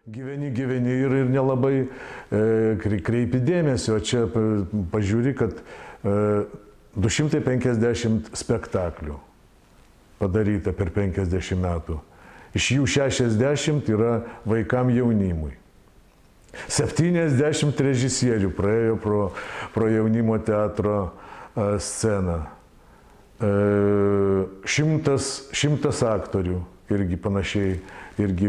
Gyveni ir nelabai kreipi dėmesio, o čia pažiūri, kad 250 spektaklių padaryta per 50 metų. Iš jų 60 yra vaikam jaunimui. 70 režisierių praėjo pro jaunimo teatro sceną. 100 aktorių irgi panašiai, irgi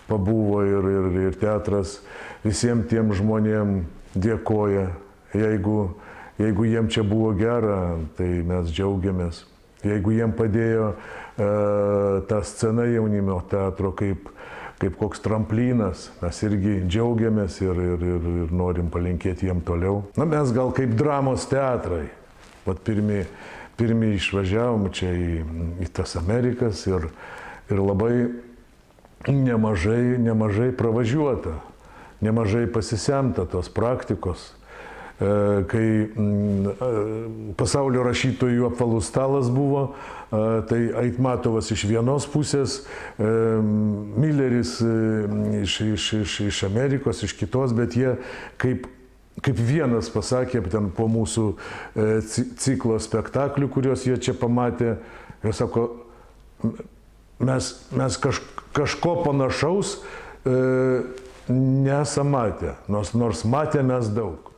pabuvo ir teatras visiems tiem žmonėm dėkoja. Jeigu jiem čia buvo gera, tai mes džiaugiamės. Jeigu jiem padėjo ta scena jaunimo teatro kaip koks tramplynas, mes irgi džiaugiamės ir norim palinkėti jiem toliau. Na, mes gal kaip dramos teatrai. Vat pirmi išvažiavom čia į tas Amerikas ir labai nemažai pravažiuota, nemažai pasisemta tos praktikos. Kai pasaulio rašytojų apvalus stalas buvo, tai Aitmatovas iš vienos pusės, Milleris iš Amerikos, iš kitos, bet jie kaip vienas pasakė ten po mūsų ciklo spektaklių, kuriuos jie čia pamatė, jie sako, mes kažko panašaus nesam matę, nors matė mes daug.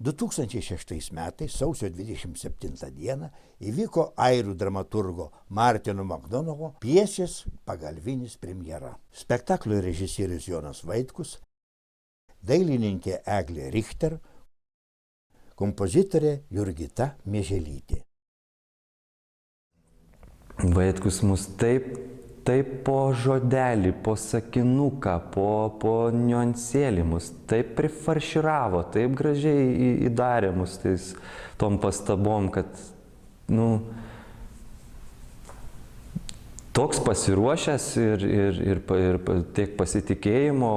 2006 metais, sausio 27 dieną, įvyko airių dramaturgo Martino Makdonago pjesės Pagalvinis premjera. Spektaklio režisierius Jonas Vaitkus, dailininkė Eglė Richter, kompozitorė Jurgita Mieželytė. Vaitkus mus taip po žodelį, po sakinuką, po niuansėlį mus taip prifarširavo, taip gražiai įdarė mus tais tom pastabom, kad, toks pasiruošęs ir tiek pasitikėjimo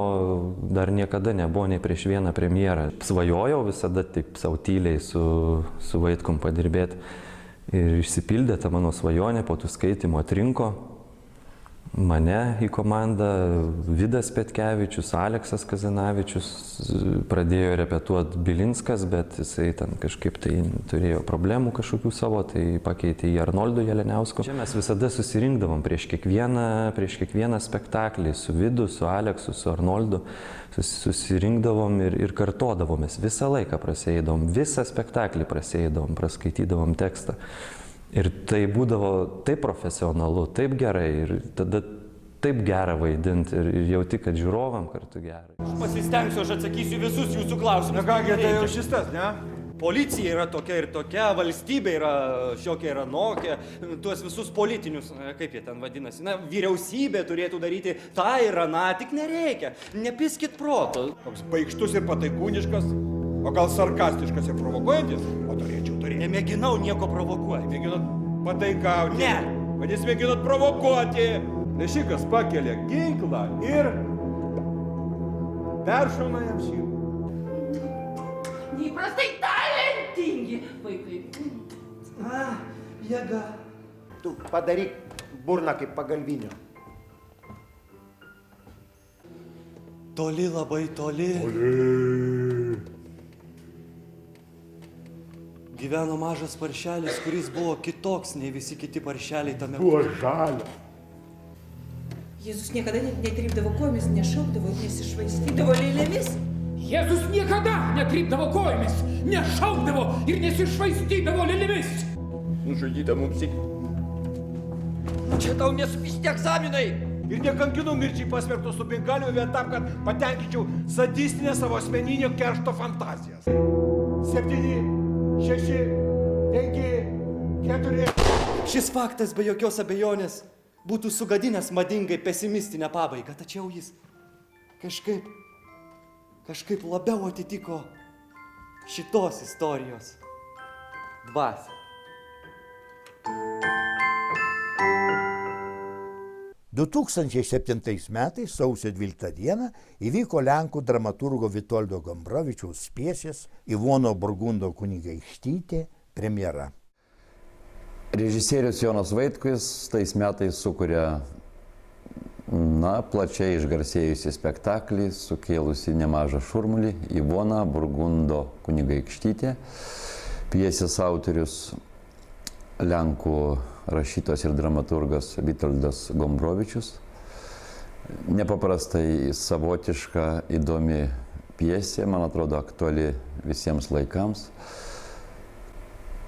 dar niekada nebuvo nei prieš vieną premjerą. Svajojau visada taip sau tyliai su Vaitkum padirbėti ir išsipildė ta mano svajonė, po tų skaitimų atrinko mane į komandą, Vidas Petkevičius, Aleksas Kazanavičius, pradėjo repetuoti Bilinskas, bet jisai ten kažkaip tai turėjo problemų kažkokių savo, tai pakeitė į Arnoldu Jeleniausku. Čia mes visada susirinkdavom prieš kiekvieną spektaklį su Vidu, su Aleksu, su Arnoldu, susirinkdavom ir kartodavomės, visą laiką prasėdavom, visą spektaklį prasėdavom, praskaitydavom tekstą. Ir tai būdavo taip profesionalu, taip gerai ir tada taip gera vaidinti ir jauti, kad žiūrovam kartu gerai. Aš pasistengsiu, aš atsakysiu visus jūsų klausimus. Na kągi, tai jau šis tas, ne? Policija yra tokia ir tokia, valstybė yra šiokia ir anokia, tuos visus politinius, kaip jie ten vadinasi, vyriausybė turėtų daryti tą ir aną, tik nereikia, nepiskit proto. Toks baikštus ir pataikūniškas, o gal sarkastiškas ir provokuojantis, o turėčiau turėti. Nemėginau nieko provokuoti. Mėginot pataikauti. Ne. Vadys mėginot provokuoti. Nešikas pakelia ginklą ir peršauna jam šį. Neįprastai talentingi vaikai. Jėga. Tu padaryk burną kaip Pagalvinio. Toli, labai toli. Gyveno mažas paršelis, kuris buvo kitoks nei visi kiti paršeliai tame. Buvo žalia. Jėzus niekada netrypdavo kojomis, nešaukdavo, nesišvaistydavo lėlėmis. Jėzus niekada netrypdavo kojomis, nešaukdavo ir nesišvaistydavo lėlėmis. Nužudyta mums tik. Čia tau nesupišti egzaminai. Ir nekankinu mirčiai pasmerkto su bengaliu vien tam, kad patenkinčiau sadistinę savo asmeninio keršto fantazijas. 7, 6, 5, 4. Šis faktas be jokios abejonės būtų sugadinęs madingai pesimistinę pabaigą, tačiau jis kažkaip labiau atitiko šitos istorijos dvasią. 2007 metais, sausio 12 dieną, įvyko Lenkų dramaturgo Vitoldo Gombrovičiaus pjesės Ivono Burgundo kunigaikštytė premjera. Režisierius Jonas Vaitkus tais metais sukuria Na, plačiai išgarsėjusi spektaklį, sukėlusi nemažą šurmulį, Ivona Burgundo kunigaikštytė, pjesės autorius lenkų rašytojas ir dramaturgas Vitoldas Gombrovičius. Nepaprastai savotiška, įdomi pjesė, man atrodo, aktuali visiems laikams.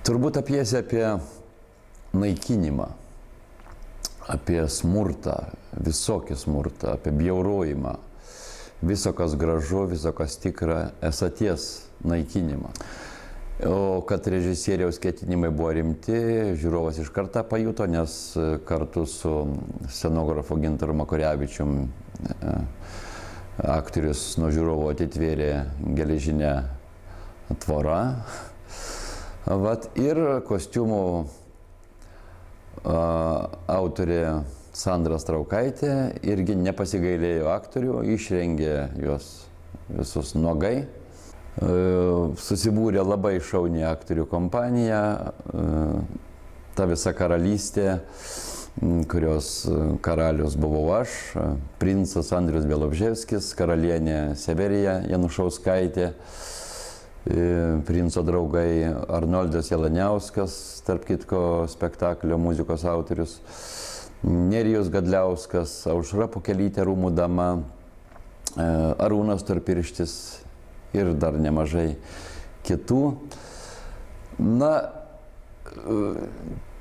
Turbūt pjesė apie naikinimą, apie smurtą, visokį smurtą, apie bjaurojimą, viso kas gražu, viso kas tikra, esaties naikinimą. O kad režisieriaus ketinimai buvo rimti, žiūrovas iš karto pajuto, nes kartu su scenografu Gintaru Makurevičium aktorius nuo žiūrovo atitvėrė geležinę tvorą. Ir kostiumų autorė Sandra Straukaitė irgi nepasigailėjo aktorių, išrengė juos visus nuogai. Susibūrė labai šauni aktorių kompanija, ta visa karalystė, kurios karalius buvau aš, princas Andrius Bialobževskis, karalienė Severija Janušauskaitė, princo draugai Arnoldas Jelaniauskas, tarp kitko spektaklio muzikos autorius, Nerijus Gadliauskas, Aušra Pukelytė, Rūmų dama, Arūnas Storpirštis ir dar nemažai kitų. Na,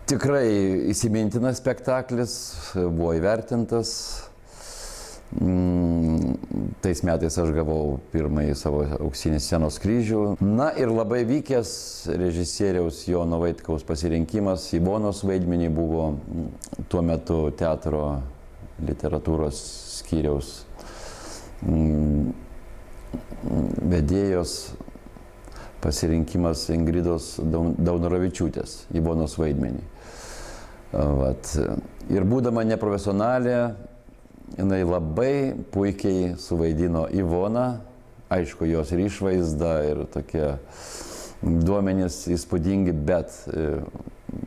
tikrai įsimintinas spektaklis, buvo įvertintas. Tais metais aš gavau pirmąjį savo auksinį scenos kryžių. Na ir labai vykęs režisieriaus Jono Vaitkaus pasirinkimas Ivonos vaidmenį buvo tuo metu teatro literatūros skyriaus vedėjos pasirinkimas Ingridos Daunoravičiūtės Ivonos vaidmenį. Ir būdama neprofesionalė, jinai labai puikiai suvaidino Ivoną, aišku, jos ir išvaizda, ir tokie duomenys įspūdingi, bet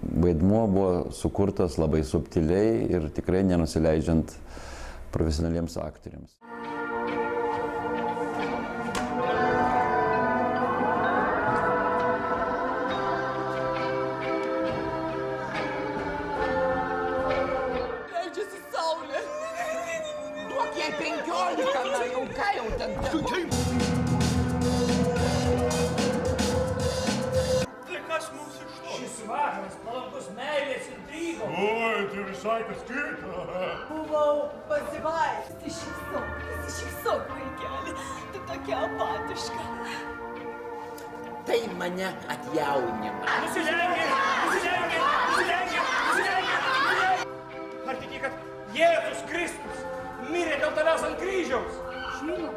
vaidmuo buvo sukurtas labai subtiliai ir tikrai nenusileidžiant profesionaliems aktoriams. Buvau pasivaikšti, šypsok, vaikeli, tu tokia apatiška. Tai mane atjaunina. Nusilenkit! Ar tiki, kad Jėzus Kristus mirė dėl tavęs ant kryžiaus? Žinoma.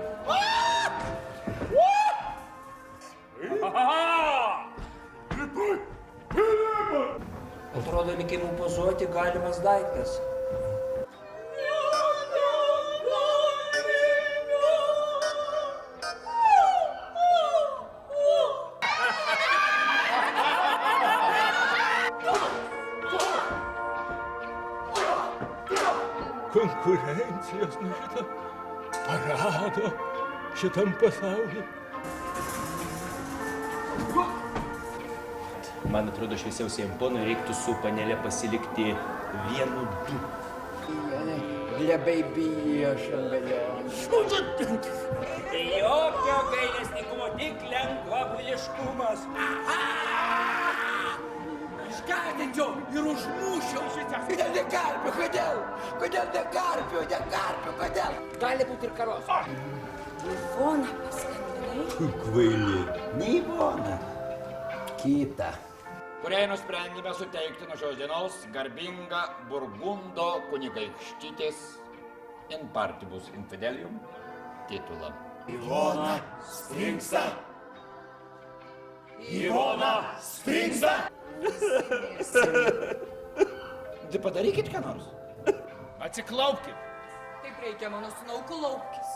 Atrodo, likimų pozuoti galimas daiktas. Konkurencijos nuo šito parado šitam pasauliu. Man atrodo, šviesiausiam ponui reiktų su panelė pasilikti 1-2. Glebai bijo šambelionį. Jokio gailestingumo, tik lengvabuliškumas. Išgąsdinčiau ir užmušiau. Kodėl ne karpių, kodėl? Kodėl ne karpių, kodėl? Gali būti ir karos. Ivona paskambinai? Kvaili. Ne Ivona. Kita. Kuriai nusprendėme suteikti nuo šios dienos garbingą Burgundo kunigaikštytės in partibus infidelium titulą. Ivona Sfinksa! Ivona Sfinksa! Tai padarykit ką nors. Atsiklaupkit. Taip reikia mano sūnau klaupkis.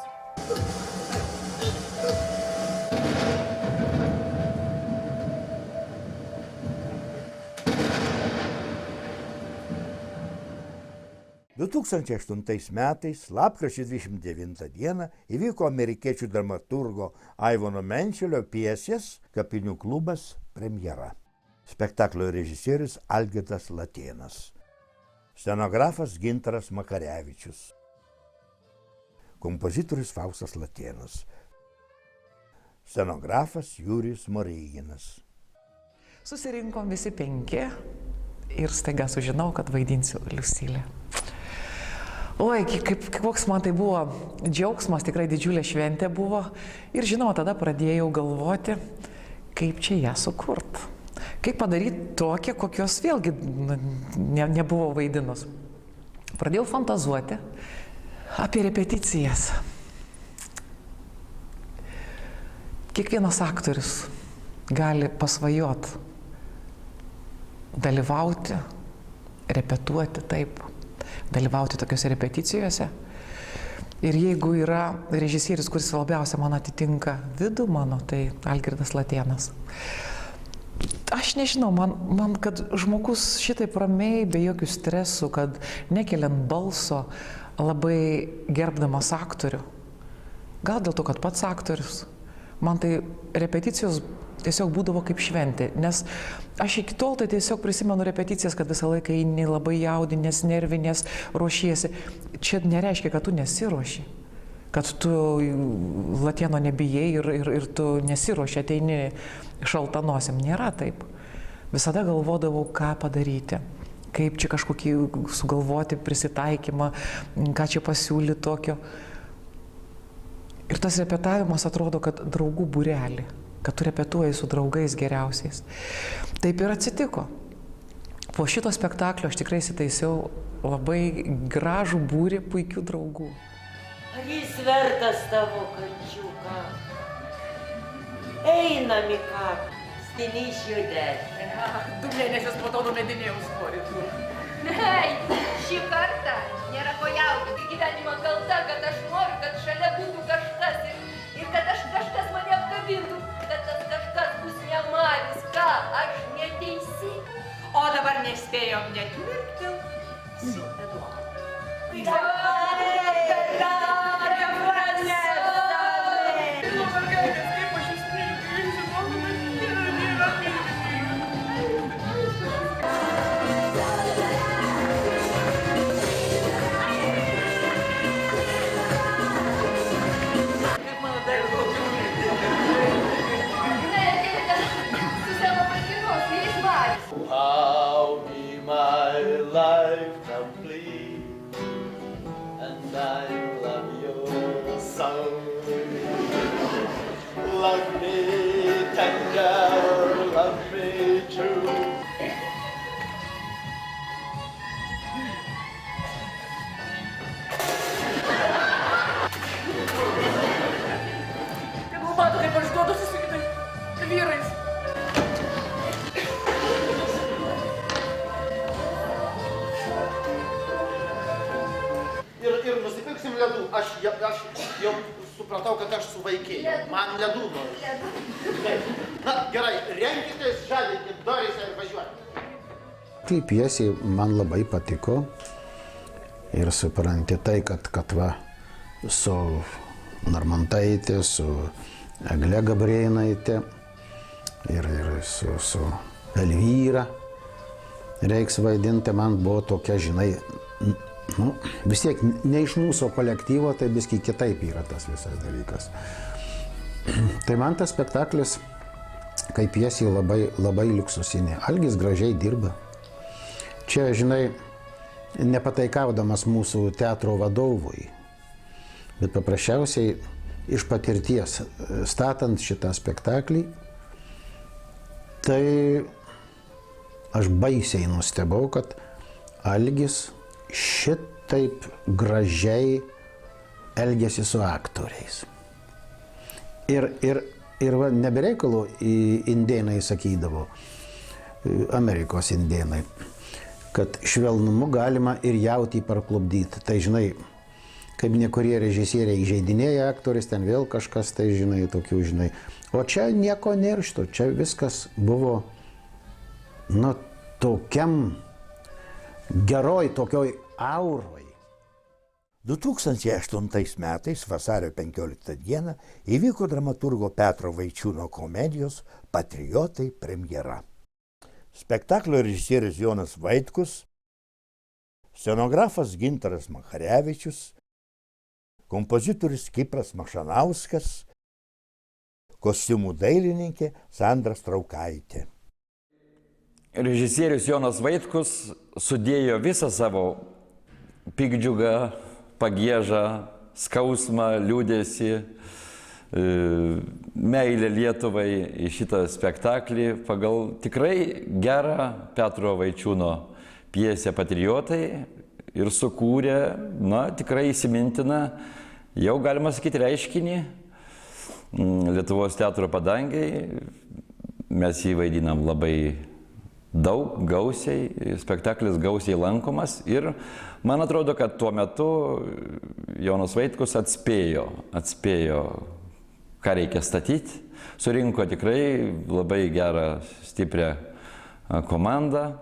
2008 metais, lapkričio 29 dieną, įvyko amerikiečių dramaturgo Aivano Menčelio pjesės Kapinių klubas premjera. Spektaklio režisierius Algirdas Latėnas. Scenografas Gintaras Makarevičius. Kompozitorius Faustas Latėnas. Scenografas Jurijus Moreiginas. Susirinkom visi 5 ir staiga sužinau, kad vaidinsiu Liusilę. Oi, koks man tai buvo džiaugsmas, tikrai didžiulė šventė buvo. Ir žinoma, tada pradėjau galvoti, kaip čia ją sukurt. Kaip padaryti tokią, kokios vėlgi nebuvo vaidinus. Pradėjau fantazuoti apie repeticijas. Kiekvienas aktorius gali pasvajot, dalyvauti, repetuoti taip, dalyvauti tokiuose repeticijose. Ir jeigu yra režisierius, kuris labiausia man atitinka vidų mano, tai Algirdas Latėnas. Aš nežinau, man kad žmogus šitaip ramiai, be jokių stresų, kad nekeliant balso, labai gerbdamas aktorių. Gal dėl to, kad pats aktorius. Man tai repeticijos tiesiog būdavo kaip šventė, nes aš iki tol tai tiesiog prisimenu repeticijas, kad visą laiką eini labai jaudinės, nervinės, ruošiesi. Čia nereiškia, kad tu nesiruoši, kad tu Latėno nebijai ir tu nesiruoši, ateini šaltanosim. Nėra taip. Visada galvodavau, ką padaryti, kaip čia kažkokį sugalvoti prisitaikymą, ką čia pasiūlyti tokio. Ir tas repetavimas atrodo, kad draugų būrelį, kad tu repetuoji su draugais geriausiais. Taip ir atsitiko. Po šito spektaklio aš tikrai įsitaisiau labai gražų būrį puikių draugų. Ar jis vertas tavo kančiuką? Einam į kapą, stini išjudėti. 2 mėnesius po to numedinėjau svorį. Hei, šį kartą nėra ko jaudinti. Gyvenimo kalta, kad aš noriu, kad šalia būtų kažkas ir kad kažkas mane apkabintų. Bet tas kažkas bus ne Maris, ką, aš neteisi. O dabar nespėjom net mirkti su Eduardu. How be my life complete, and I love you so. Love me tender, love me true. Tegul mato, kaip aš duoduosi su kitais vyrais. Ir nusipirksim ledų. Aš jau supratau, kad aš suvaikėjau. Man ledų noriu. Na, gerai, renkitės, žalinkit durys ir važiuokit. Tai pjesė man labai patiko. Ir supranti tai, kad va, su Narmontaitė, su Egle Gabrėnaitė ir su Elvyra reiks vaidinti, man buvo tokia, žinai, vis tiek ne iš mūsų kolektyvo, tai biski kitaip yra tas visas dalykas. Tai man tas spektaklis, kaip pjesė, labai liuksusinė. Algis gražiai dirba. Čia, žinai, nepataikaudamas mūsų teatro vadovui, bet paprasčiausiai iš patirties statant šitą spektaklį, tai aš baisiai nustebau, kad Algis šitaip gražiai elgėsi su aktoriais. Ir va, nebereikalo indėnai sakydavo, Amerikos indėnai, kad švelnumu galima ir jautį parklupdyti. Tai žinai, kaip nekurie režisieriai įžeidinėja aktorius, ten vėl kažkas, tai žinai, tokių, žinai. O čia nieko nėršto, čia viskas buvo, tokiam geroj, tokioj auroj. 2008 metais vasario 15 dieną įvyko dramaturgo Petro Vaičiūno komedijos Patriotai premjera. Spektaklio režisierius Jonas Vaitkus, scenografas Gintaras Makarevičius, kompozitorius Kipras Mašanauskas, kostiumų dailininkė Sandra Straukaitė. Režisierius Jonas Vaitkus sudėjo visą savo piktdžiugą, pagiežą, skausmą, liūdesį, meilę Lietuvai į šitą spektaklį pagal tikrai gerą Petro Vaičiūno pjesę Patriotai ir sukūrė, tikrai įsimintiną, jau galima sakyti, reiškinį Lietuvos teatro padangiai. Mes jį vaidinam labai daug, gausiai, spektaklis gausiai lankomas ir man atrodo, kad tuo metu Jonas Vaitkus atspėjo, ką reikia statyti, surinko tikrai labai gerą, stiprią komandą.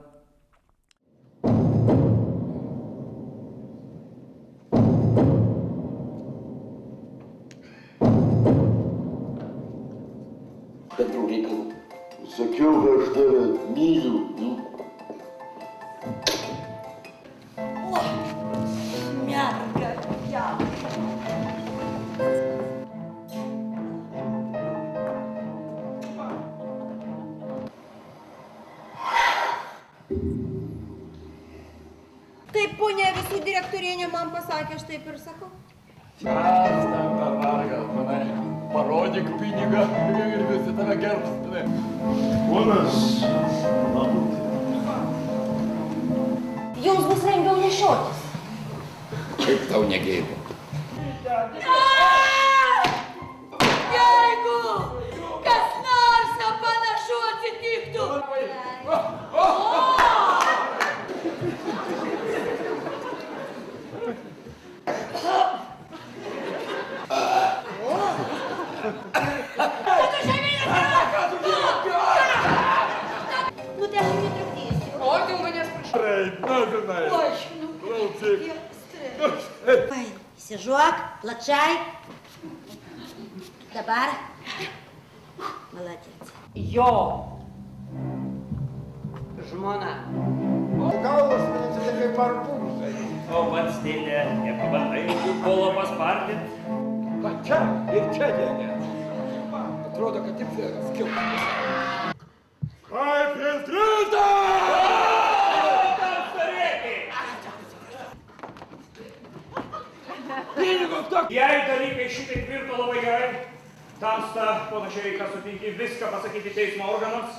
Bendrų reikalų. Sakiau, kad aš tave myliu. Taip, ponia, visų direktorienė man pasakė, aš taip ir sakau. Kas ten per vargą, manai? Parodyk pinigą ir visi tave gerbs. Ponas, Jums bus lengviau nešiotis. Kaip tau negėda? Jeigu kas nors panašu atsitiktų. Nu, tai aš netrukdysiu. Oi, tu manęs prašau. Oi, įsižuok, plačiai. Dabar. Maladėt. Jo. Žmona. Galvas manęs tai kaip arbūzai. O pats dėlė, nepabandai jų kolo paspardint? Va čia ir čia dėlė. Atrodo, kad tik skiltas. Kaip ir trilta! Pinigus tok! Jei dalykai šitai tvirto labai gerai, tamsta, panašiai reikia sutinki viską pasakyti teismo organams.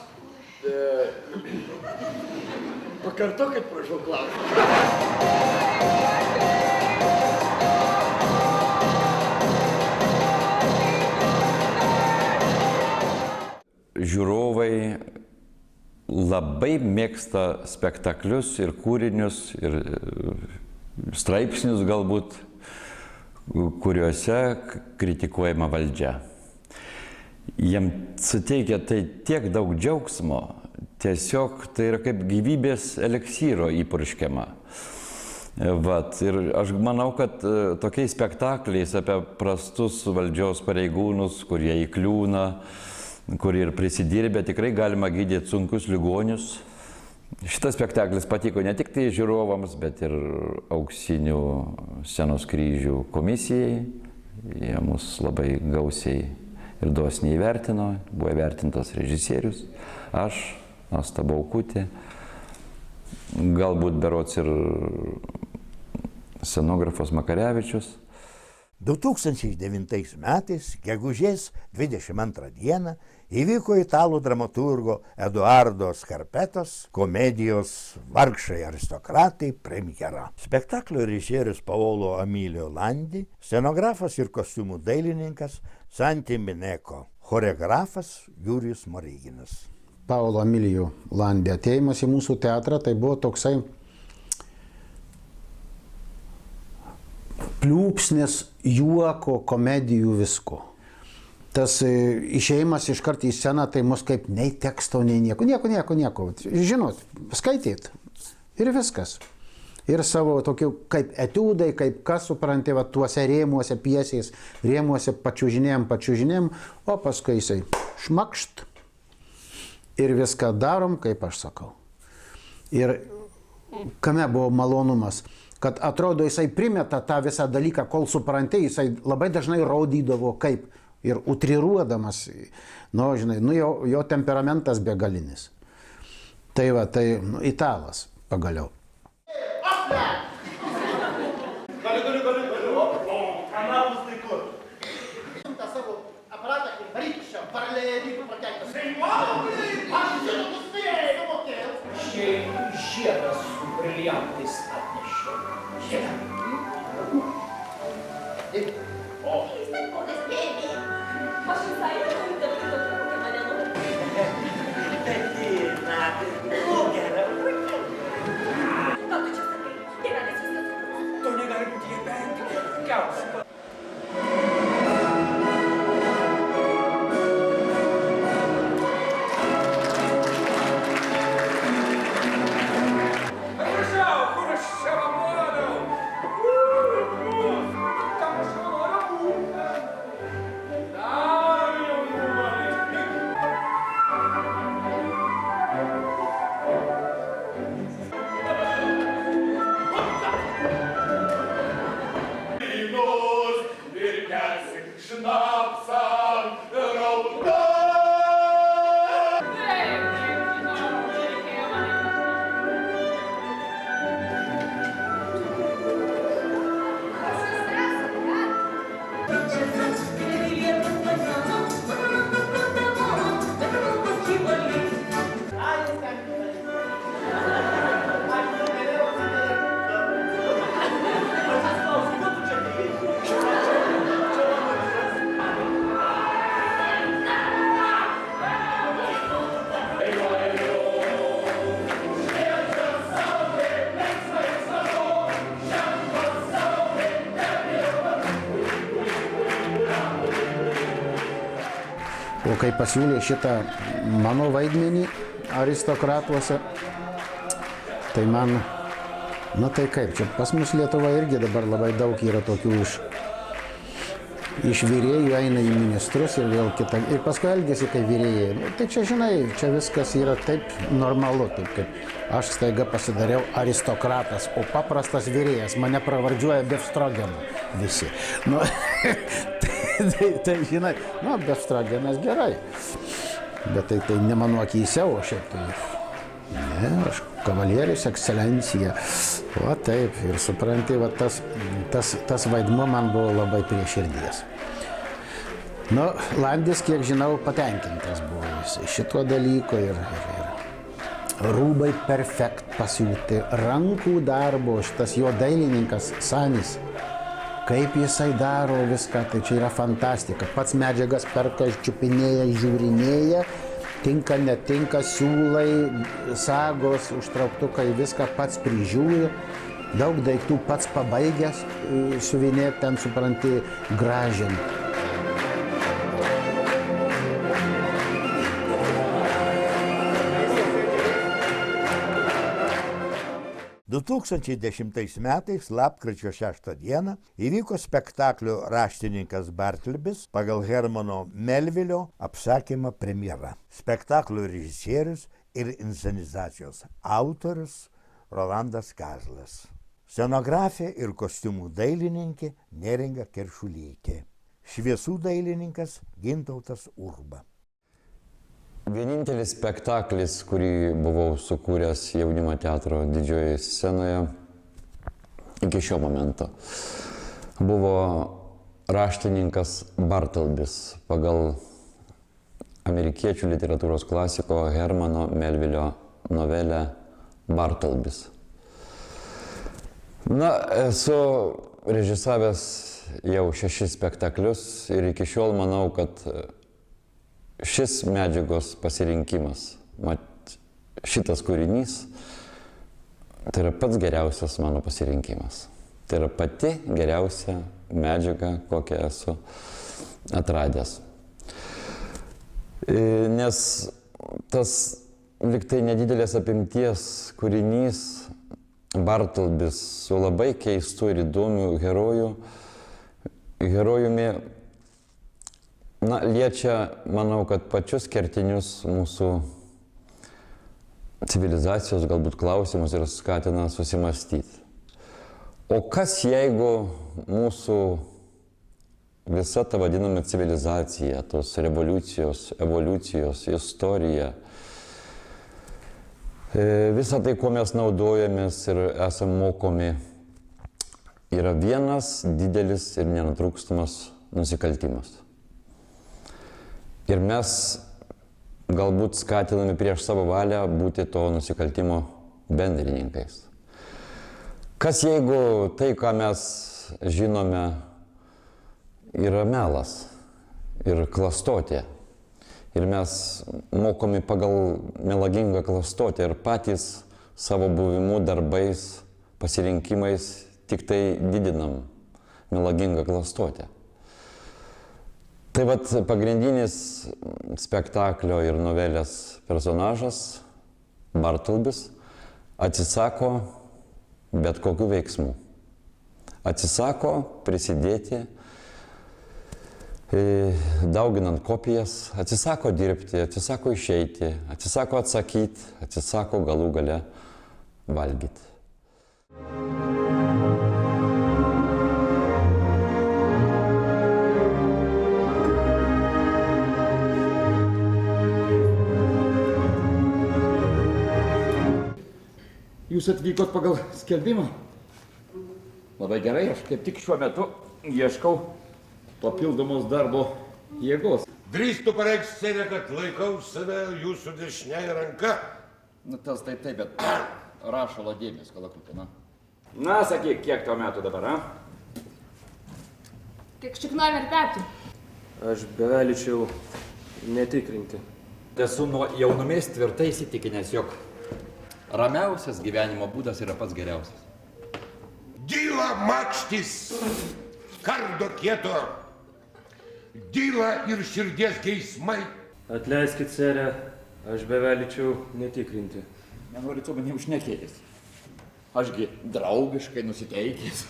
Pakartokit, prašau, klausimą. Žiūrovai labai mėgsta spektaklius ir kūrinius, ir straipsnius galbūt, kuriuose kritikuojama valdžia. Jiem suteikia tai tiek daug džiaugsmo, tiesiog tai yra kaip gyvybės eleksyro įpurškiama. Ir aš manau, kad tokiais spektakliais apie prastus valdžios pareigūnus, kurie įkliūna, kurie ir prisidirbė, tikrai galima gydyti sunkius ligonius. Šitas spektaklis patiko ne tik tai žiūrovams, bet ir Auksinių scenos kryžių komisijai. Jie mus labai gausiai ir dosniai įvertino. Buvo įvertintas režisierius, aš, Asta Baukutė, galbūt berods ir scenografas Makarevičius. 2009 metais, gegužės 22 dieną, įvyko italų dramaturgo Eduardo Skarpetos komedijos Vargšai aristokratai premjera. Spektaklio režisierius Paolo Emilio Landi, scenografas ir kostiumų dailininkas Santi Mineko, choreografas Jurijus Moryginas. Paolo Emilio Landi atėjimas į mūsų teatrą tai buvo toksai pliūpsnis juoko, komedijų, visko. Tas išėjimas iškart į sceną, tai mus kaip nei teksto, nei nieko. Žinot, skaityt ir viskas. Ir savo tokių kaip etiudai, kaip kas supranti, va, tuose rėmuose, piesiais, rėmuose pačiužinėjom, o paskui jisai šmakšt ir viską darom, kaip aš sakau. Ir kame buvo malonumas, kad atrodo jisai primeta tą visą dalyką, kol supranti, jisai labai dažnai rodydavo kaip ir utriruodamas, nu, žinai, nu, jo temperamentas begalinis. Tai va, tai italas pagaliau. Galiu. Kanalus tai kur? Tą savo aparatą, kaip varikščio, paralelį prakeiktas. Aš žinau, tu spėjai sumokėjau. Žiedą su briliantais atnešiau. Žiedą. O. Aš visai nenoriu tapti tokia, kokia mane nori. Bet gera. Ką tu čia sakai? Tėvelis viskas. To negali būti jie bent puikiausia. O kai pasiūlė šitą mano vaidmenį aristokratuose, tai man, na tai kaip, čia pas mus Lietuva irgi dabar labai daug yra tokių iš vyrėjų eina į ministrus ir vėl kitą, ir paskui elgėsi kaip vyrėjai. Nu, tai čia, žinai, čia viskas yra taip normalu, taip kaip aš staiga pasidariau aristokratas, o paprastas vyrėjas, mane pravardžiuoja Befstrogenu visi. Nu, tai žinai, nu, Befstrogenas gerai, bet tai ne mano akyse, o šiaip tai, ne, aš kavalierius, ekscelencija, o taip, ir supranti, va, tas vaidmuo man buvo labai prie širdies. Nu, Landis, kiek žinau, patenkintas buvo šituo dalyku ir rūbai perfekt pasiūti, rankų darbo, šitas jo dailininkas Sanis, kaip jisai daro viską, tai čia yra fantastika. Pats medžiagas perka, čiupinėja, žiūrinėja, tinka, netinka, siūlai, sagos, užtrauktukai, viską pats prižiūri. Daug daiktų pats pabaigęs siuvinėti, ten supranti, gražinti. 2010 metais, lapkričio 6 dieną, įvyko spektaklio Raštininkas Bartlibis pagal Hermano Melvilio apsakymą premjera. Spektaklio režisierius ir inscenizacijos autorius Rolandas Kazlas. Scenografė ir kostiumų dailininkė Neringa Keršulytė. Šviesų dailininkas Gintautas Urba. Vienintelis spektaklis, kurį buvau sukūręs jaunimo teatro didžiojoje scenoje iki šio momento, buvo Raštininkas Bartlbis pagal amerikiečių literatūros klasiko Hermano Melvilio novelę Bartlbis. Na, esu režisavęs jau 6 spektaklius ir iki šiol manau, kad šis medžiagos pasirinkimas, šitas kūrinys, tai yra pats geriausias mano pasirinkimas. Tai yra pati geriausia medžiaga, kokią esu atradęs. Nes tas liktai nedidelės apimties kūrinys Bartlbis su labai keistu ir įdomiu herojumi, liečia, manau, kad pačius kertinius mūsų civilizacijos galbūt klausimus ir skatina susimastyti. O kas jeigu mūsų visa ta vadinama civilizacija, tos revoliucijos, evoliucijos, istorija, visa tai, kuo mes naudojamės ir esam mokomi, yra vienas didelis ir nenutrūkstamas nusikaltimas. Ir mes galbūt skatinami prieš savo valią būti to nusikaltimo bendrininkais. Kas jeigu tai, ką mes žinome, yra melas ir klastotė. Ir mes mokomi pagal melagingą klastotę ir patys savo buvimu, darbais, pasirinkimais tik tai didinam melagingą klastotę. Tai vat pagrindinis spektaklio ir novelės personažas, Bartlbis, atsisako bet kokių veiksmų. Atsisako prisidėti, dauginant kopijas, atsisako dirbti, atsisako išeiti, atsisako atsakyti, atsisako galų gale valgyti. Jūs atvykot pagal skelbimą? Labai gerai, aš kaip tik šiuo metu ieškau papildomos darbo jėgos. Drįstu pareikšti, sere, kad laikau save jūsų dešiniąja ranka. Tas taip, bet rašalo dėmesio, kalakutė, Na, sakyk, kiek tau metų dabar, Kiek šik nori mertepti? Aš bevelyčiau netikrinti. Esu nuo jaunumės tvirtai įsitikinęs, jog ramiausias gyvenimo būdas yra pats geriausias. Dyla makštis, kardo kieto, dyla ir širdies geismai. Atleiskit, sere, aš bevelyčiau netikrinti. Nenorit su manim šnekėtis. Ašgi draugiškai nusiteikęs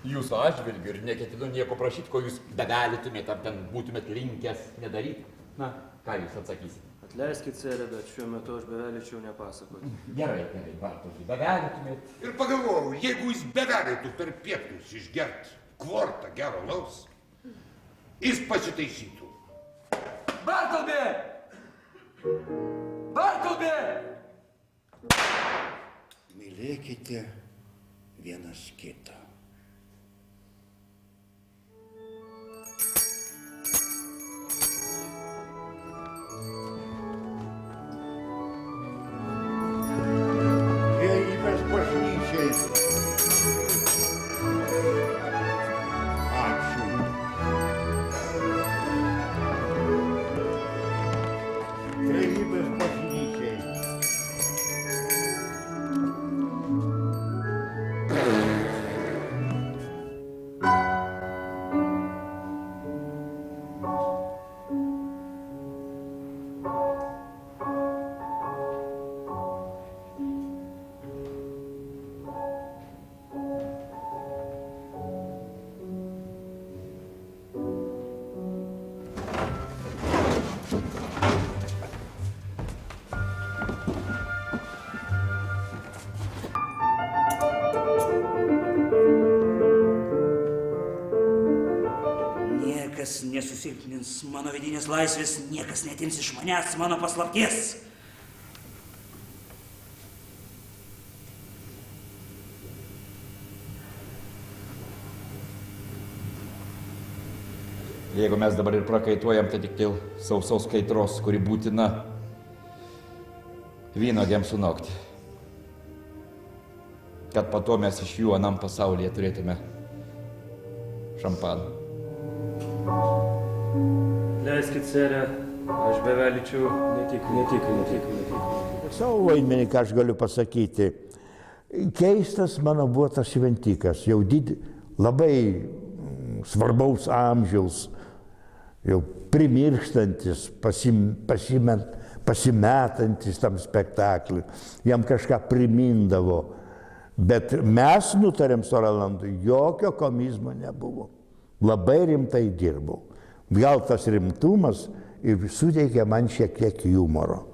jūsų atžvilgiu ir neketinu nieko prašyti, ko jūs bevelytumėt ar ten būtumėt linkęs nedaryti. Na, ką jūs atsakysite? Atleiskit, sere, bet šiuo metu aš bevelyčiau nepasakoti. Gerai, Bartolai, bevelytumėt. Ir pagalvojau, jeigu jis bevelytų per pietus išgert kvortą gero alaus, jis pasitaisytų. Bartlbi! Bartlbi! Mylėkite vienas kitą. Dievybės bažnyčiai. Ačiū. Dievybės bažnyčiai. Niekas nesusilpnins mano vidinės laisvės, niekas netims iš manęs mano paslapties. Jeigu mes dabar ir prakaituojam, tai tik dėl sausos kaitros, kuri būtina vynuogėm sunokti. Kad po to mes iš jų anam pasaulyje turėtume šampaną. Leiskit, sere, aš bevelyčiau netikrinti. Savo vaidmenį, ką aš galiu pasakyti, keistas mano buvo tas šventikas, jau labai svarbaus amžiaus, jau primirštantis, pasimetantis tam spektakliui, jam kažką primindavo, Bet mes nutarėm su Rolandu, jokio komizmo nebuvo. Labai rimtai dirbau. Gal tas rimtumas ir suteikė man šiek tiek humoro.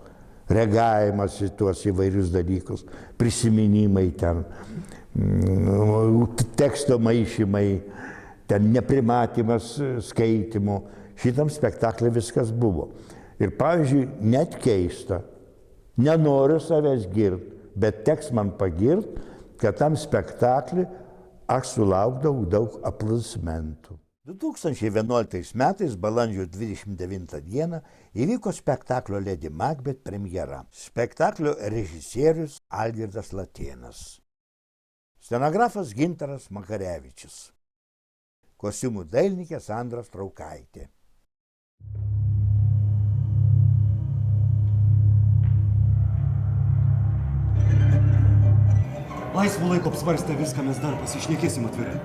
Reagavimas į tuos įvairius dalykus, prisiminimai ten, teksto maišymai, ten neprimatymas skaitimo. Šitam spektaklį viskas buvo. Ir pavyzdžiui, net keista, nenoriu savęs girti, bet teks man pagirti, kad tam spektaklį aš sulaukdavau daug aplodismentų. 2011 metais, balandžio 29 dieną, įvyko spektaklio Lady Macbeth premjera. Spektaklio režisierius Algirdas Latėnas. Scenografas Gintaras Makarevičius. Kostiumų dailininkė Sandra Straukaitė. Laisvo laiko apsvarstę viską mes dar pasišnekėsim atvirai.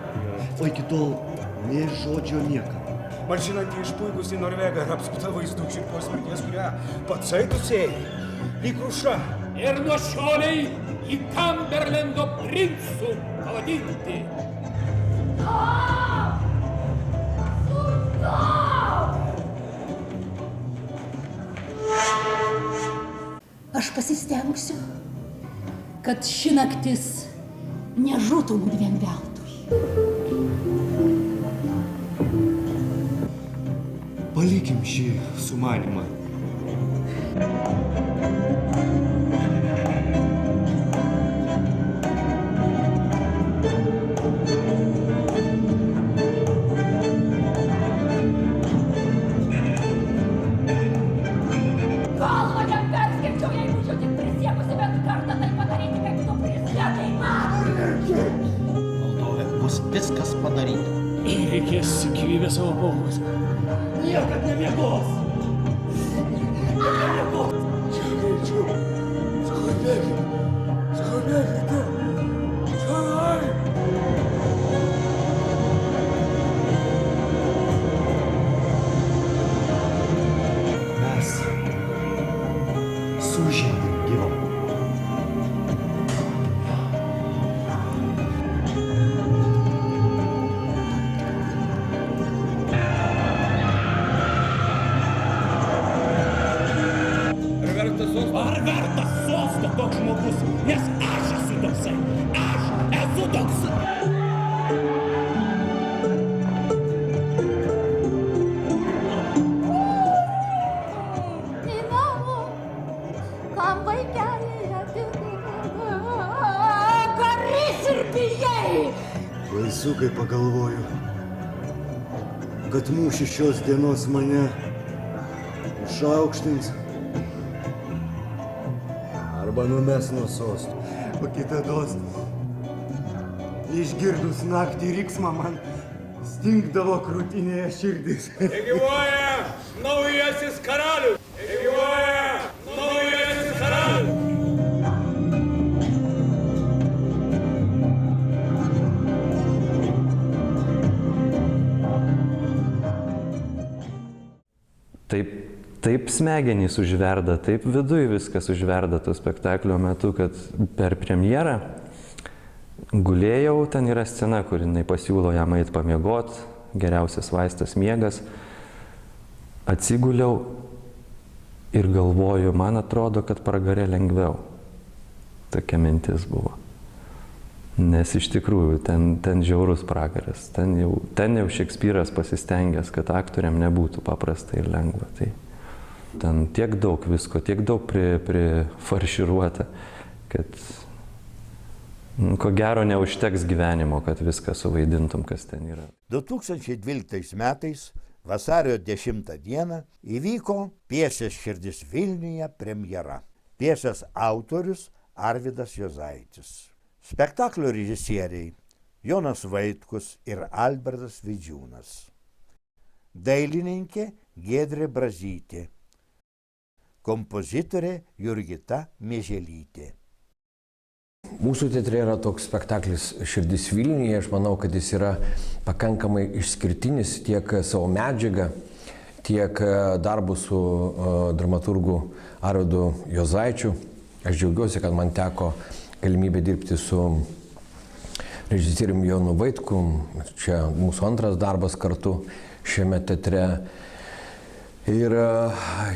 O iki tol nė žodžio niekam. Man žinantį išpuikusį Norvegą ir apskutą vaizdų širpos mirties, kurią patsai tusėjai. Lyg ruša. Ir nuo šioliai į Kamberlendo princų pavadinti. Aš pasistengsiu, kad ši naktis nežūtų mudviem veltui. Palikim šį sumanimą. Viskas padaryta. Ir reikės gyvybę savo paukos. Niekad nemiegos. Nemiegos. Čia greičiau. Skubėkit. Skubėkite. Čionai. Mes sužeidėm gyvą. Ar vertas sosto toks žmogus, nes aš esu toksai. Aš esu toksai. Į namų, kam vaikeliai atidavė, karys ir bijai. Baisu, kai pagalvoju, kad mūšį šios dienos mane išaukštins arba numes nuo sosto. O kitados, išgirdus naktį riksmą, man stingdavo krūtinėje širdis. Gyvuoja naujasis karalius! Gyvuoja naujasis karalius! Taip smegenys užverda, taip viduj viskas užverda to spektaklio metu, kad per premjerą gulėjau, ten yra scena, kur jinai pasiūlo jam eit pamiegot, geriausias vaistas miegas. Atsiguliau ir galvoju, man atrodo, kad pragare lengviau. Tokia mintis buvo. Nes iš tikrųjų ten žiaurus pragaras, ten jau Šekspyras pasistengęs, kad aktoriam nebūtų paprasta ir lengva. Tai ten tiek daug visko, tiek daug prifarširuota, kad ko gero neužteks gyvenimo, kad viską suvaidintum, kas ten yra. 2012 metais, vasario 10 dieną, įvyko pjesės Širdis Vilniuje premjera. Pjesės autorius Arvydas Juozaitis. Spektaklio režisieriai Jonas Vaitkus ir Albertas Vidžiūnas. Dailininkė Giedrė Brazytė. Kompozitorė Jurgita Mieželytė. Mūsų teatre yra toks spektaklis Širdis Vilniuje. Aš manau, kad jis yra pakankamai išskirtinis tiek savo medžiagą, tiek darbu su dramaturgu Arvydu Juozaičiu. Aš džiaugiuosi, kad man teko galimybė dirbti su režisieriumi Jonu Vaitkum. Čia mūsų antras darbas kartu šiame teatre. Ir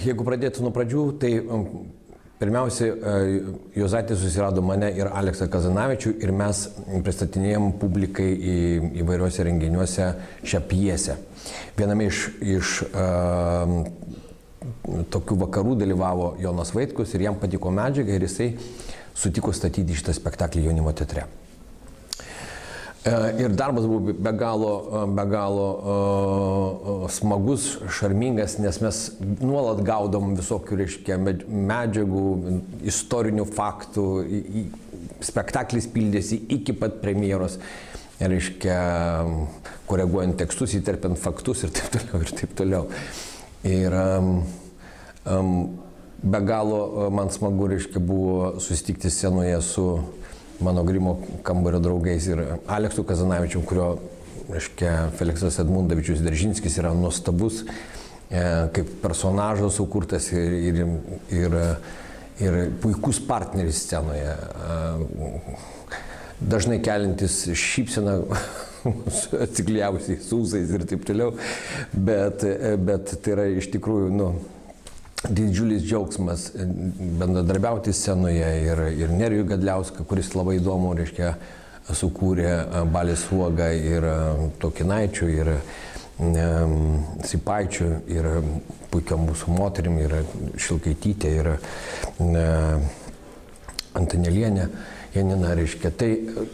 jeigu pradėtų nuo pradžių, tai pirmiausia, Juozaitis susirado mane ir Aleksą Kazanavičių ir mes pristatinėjom publikai įvairiuose renginiuose šią pjesę. Viename iš tokių vakarų dalyvavo Jonas Vaitkus ir jam patiko medžiaga ir jisai sutiko statyti šitą spektaklį jaunimo teatre. Ir darbas buvo be galo smagus, šarmingas, nes mes nuolat gaudom visokių, reiškia, medžiagų, istorinių faktų, spektaklis pildėsi iki pat premjeros, reiškia, koreguojant tekstus, įterpiant faktus ir taip toliau, ir taip toliau. Ir be galo man smagu, reiškia, buvo susitikti scenoje su mano grimo kambario draugais ir Aleksu Kazanavičium, kurio, reiškia, Feliksas Edmundavičius Deržinskis yra nuostabus, kaip personažas sukurtas ir puikus partneris scenoje, dažnai keliantis šypseną, atsikliausiais ūsais ir taip toliau, bet tai yra iš tikrųjų, didžiulis džiaugsmas bendradarbiauti scenoje ir Nerijų Gadliauską, kuris labai įdomu, reiškia, sukūrė Balį Sruogą ir Tokinaičių, ir Sipaičių, ir puikiom mūsų moterim, ir Šilkaitytė, ir Antanėlienė. Janina, reiškia. Tai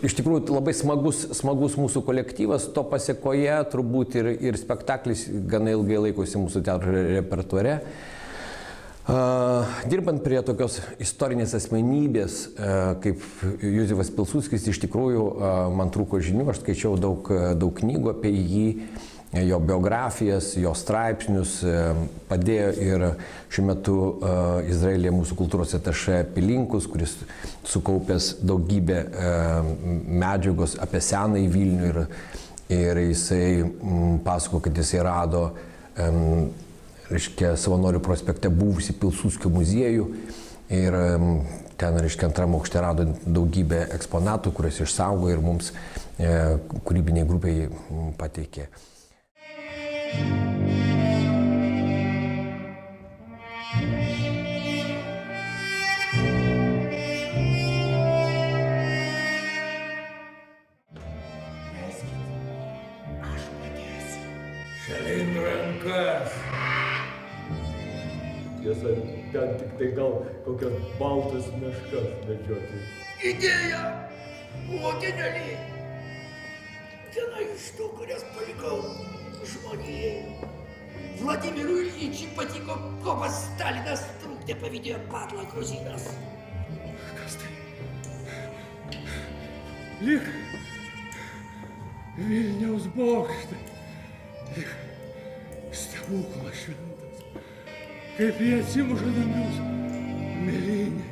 iš tikrųjų labai smagus mūsų kolektyvas, to pasiekoje turbūt ir spektaklis gana ilgai laikosi mūsų teatro repertuare. Dirbant prie tokios istorinės asmenybės, kaip Juzefas Pilsudskis, iš tikrųjų man trūko žinių, aš skaičiau daug knygų apie jį, jo biografijas, jo straipsnius, padėjo ir šiuo metu Izraelyje mūsų kultūros atašė Pilinkus, kuris sukaupęs daugybę medžiagos apie senąjį Vilnių ir jisai pasako, kad jisai rado, reiškia, Savanorių prospekte buvusį Pilsudskio muziejų ir ten, reiškia, antram aukšte rado daugybę eksponatų, kurias išsaugo ir mums kūrybiniai grupiai pateikė. Šalin rankas. Tiesa, ten tik tai gal kokias baltas meškas medžioti. Idėja buvo geniali. Viena iš tų, kurias palikau žmonijai. Vladimirui Ilyčiui patiko, kopas Stalinas trūkdė pavydėjo padlą Gruzinas. Kas tai? Lyg Vilniaus bokštai. Lyg stebuklas šventas. Kaip jie atsimuša dangus. Mėlynė.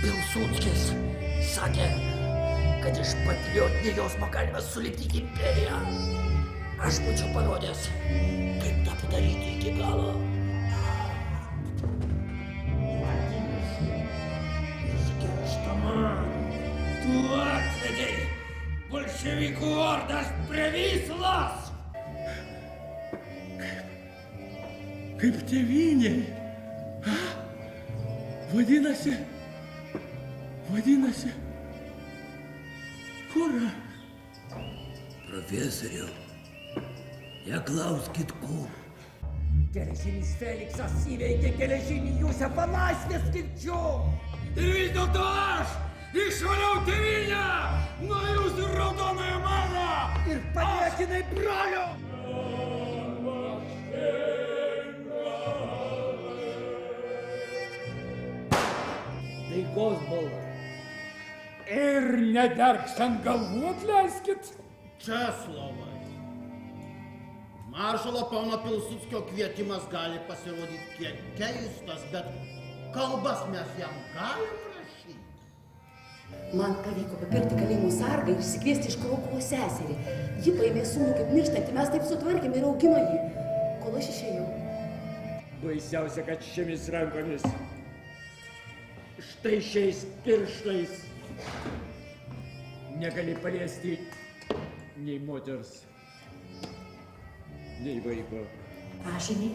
Pilsudskis sakė, kad iš patriotinio jausmo galime sulipdyti imperiją. Aš būčiau parodęs, kaip tą padaryti iki galo. Įsikeršta man. Tu atvedei bolševikų ordas prie Vyslos. Kaip tėvynė. Vadinasi, kur? Profesoriau, neklauskit kur. Geležinis Feliksas įveikė geležinį Jusefą laisvės kirčiu. Ir vis dėlto aš išvaliau tėvynę nuo jūsų raudonojo mano. Ir paniekinai brolio. Taikos bala. Ir nedarkstant galvų atleiskit. Česlovai, maršalo pono Pilsudskio kvietimas gali pasirodyti kiek keistas, bet kalbas mes jam galim rašyti. Man pavyko papirkti kalėjimo sargą ir išsikviesti iš Krokuvo seserį. Ji paėmė sūnų kaip mirštantį, mes taip sutvarkėme ir augino jį, kol aš išėjau. Baisiausia, kad šiomis rankomis, štai šiais pirštais, Negali paliesti nei moters, nei vaiko. Sąžinė.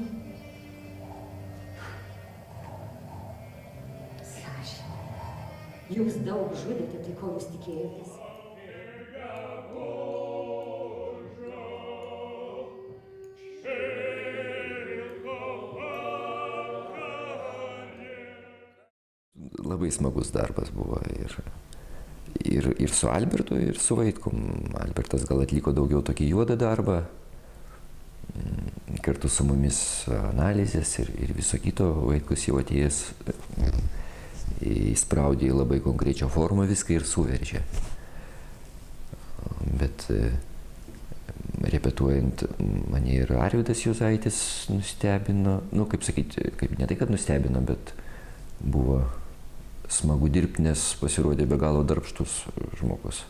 Sąžinė. Jūs daug žudėte, tai ko jūs tikėjotės? Labai smagus darbas buvo ir su Albertu, ir su Vaitkum. Albertas gal atliko daugiau tokį juodą darbą, kartu su mumis analizės ir viso kito. Vaitkus jau atėjęs įspraudė į labai konkrečią formą viską ir suveržė. Bet repetuojant, mane ir Arvydas Juozaitis nustebino, kaip sakyti, ne tai, kad nustebino, bet buvo smagu dirbti, nes pasirodė be galo darbštus žmogus.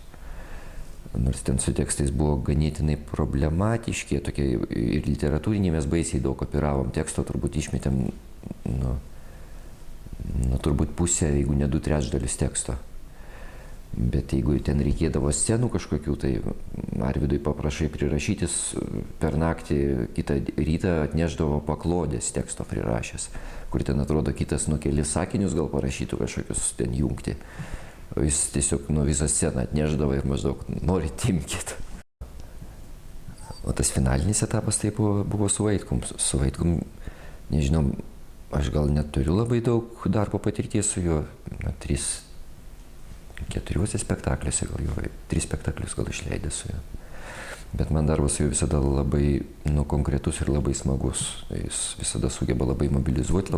Nors ten su tekstais buvo ganėtinai problematiški, tokie ir literatūriniai, mes baisiai daug operavom teksto, turbūt išmetėm, turbūt pusę, jeigu ne 2/3 teksto. Bet jeigu ten reikėdavo scenų kažkokių, tai Arvydui paprašai prirašytis per naktį, kitą rytą atneždavo paklodės teksto prirašęs, kur ten atrodo kitas kelis sakinius gal parašytų kažkokius ten jungti. O jis tiesiog visą sceną atneždavo ir maždaug norit imkit. O tas finalinis etapas tai buvo su Vaitkum. Su Vaitkum, nežinau, aš gal net turiu labai daug darbo patirties su juo. 4 spektakliuose, gal jo, 3 spektaklius gal išleidęs su juo. Bet man darbas su juo visada labai konkretus ir labai smagus. Jis visada sugeba labai mobilizuoti,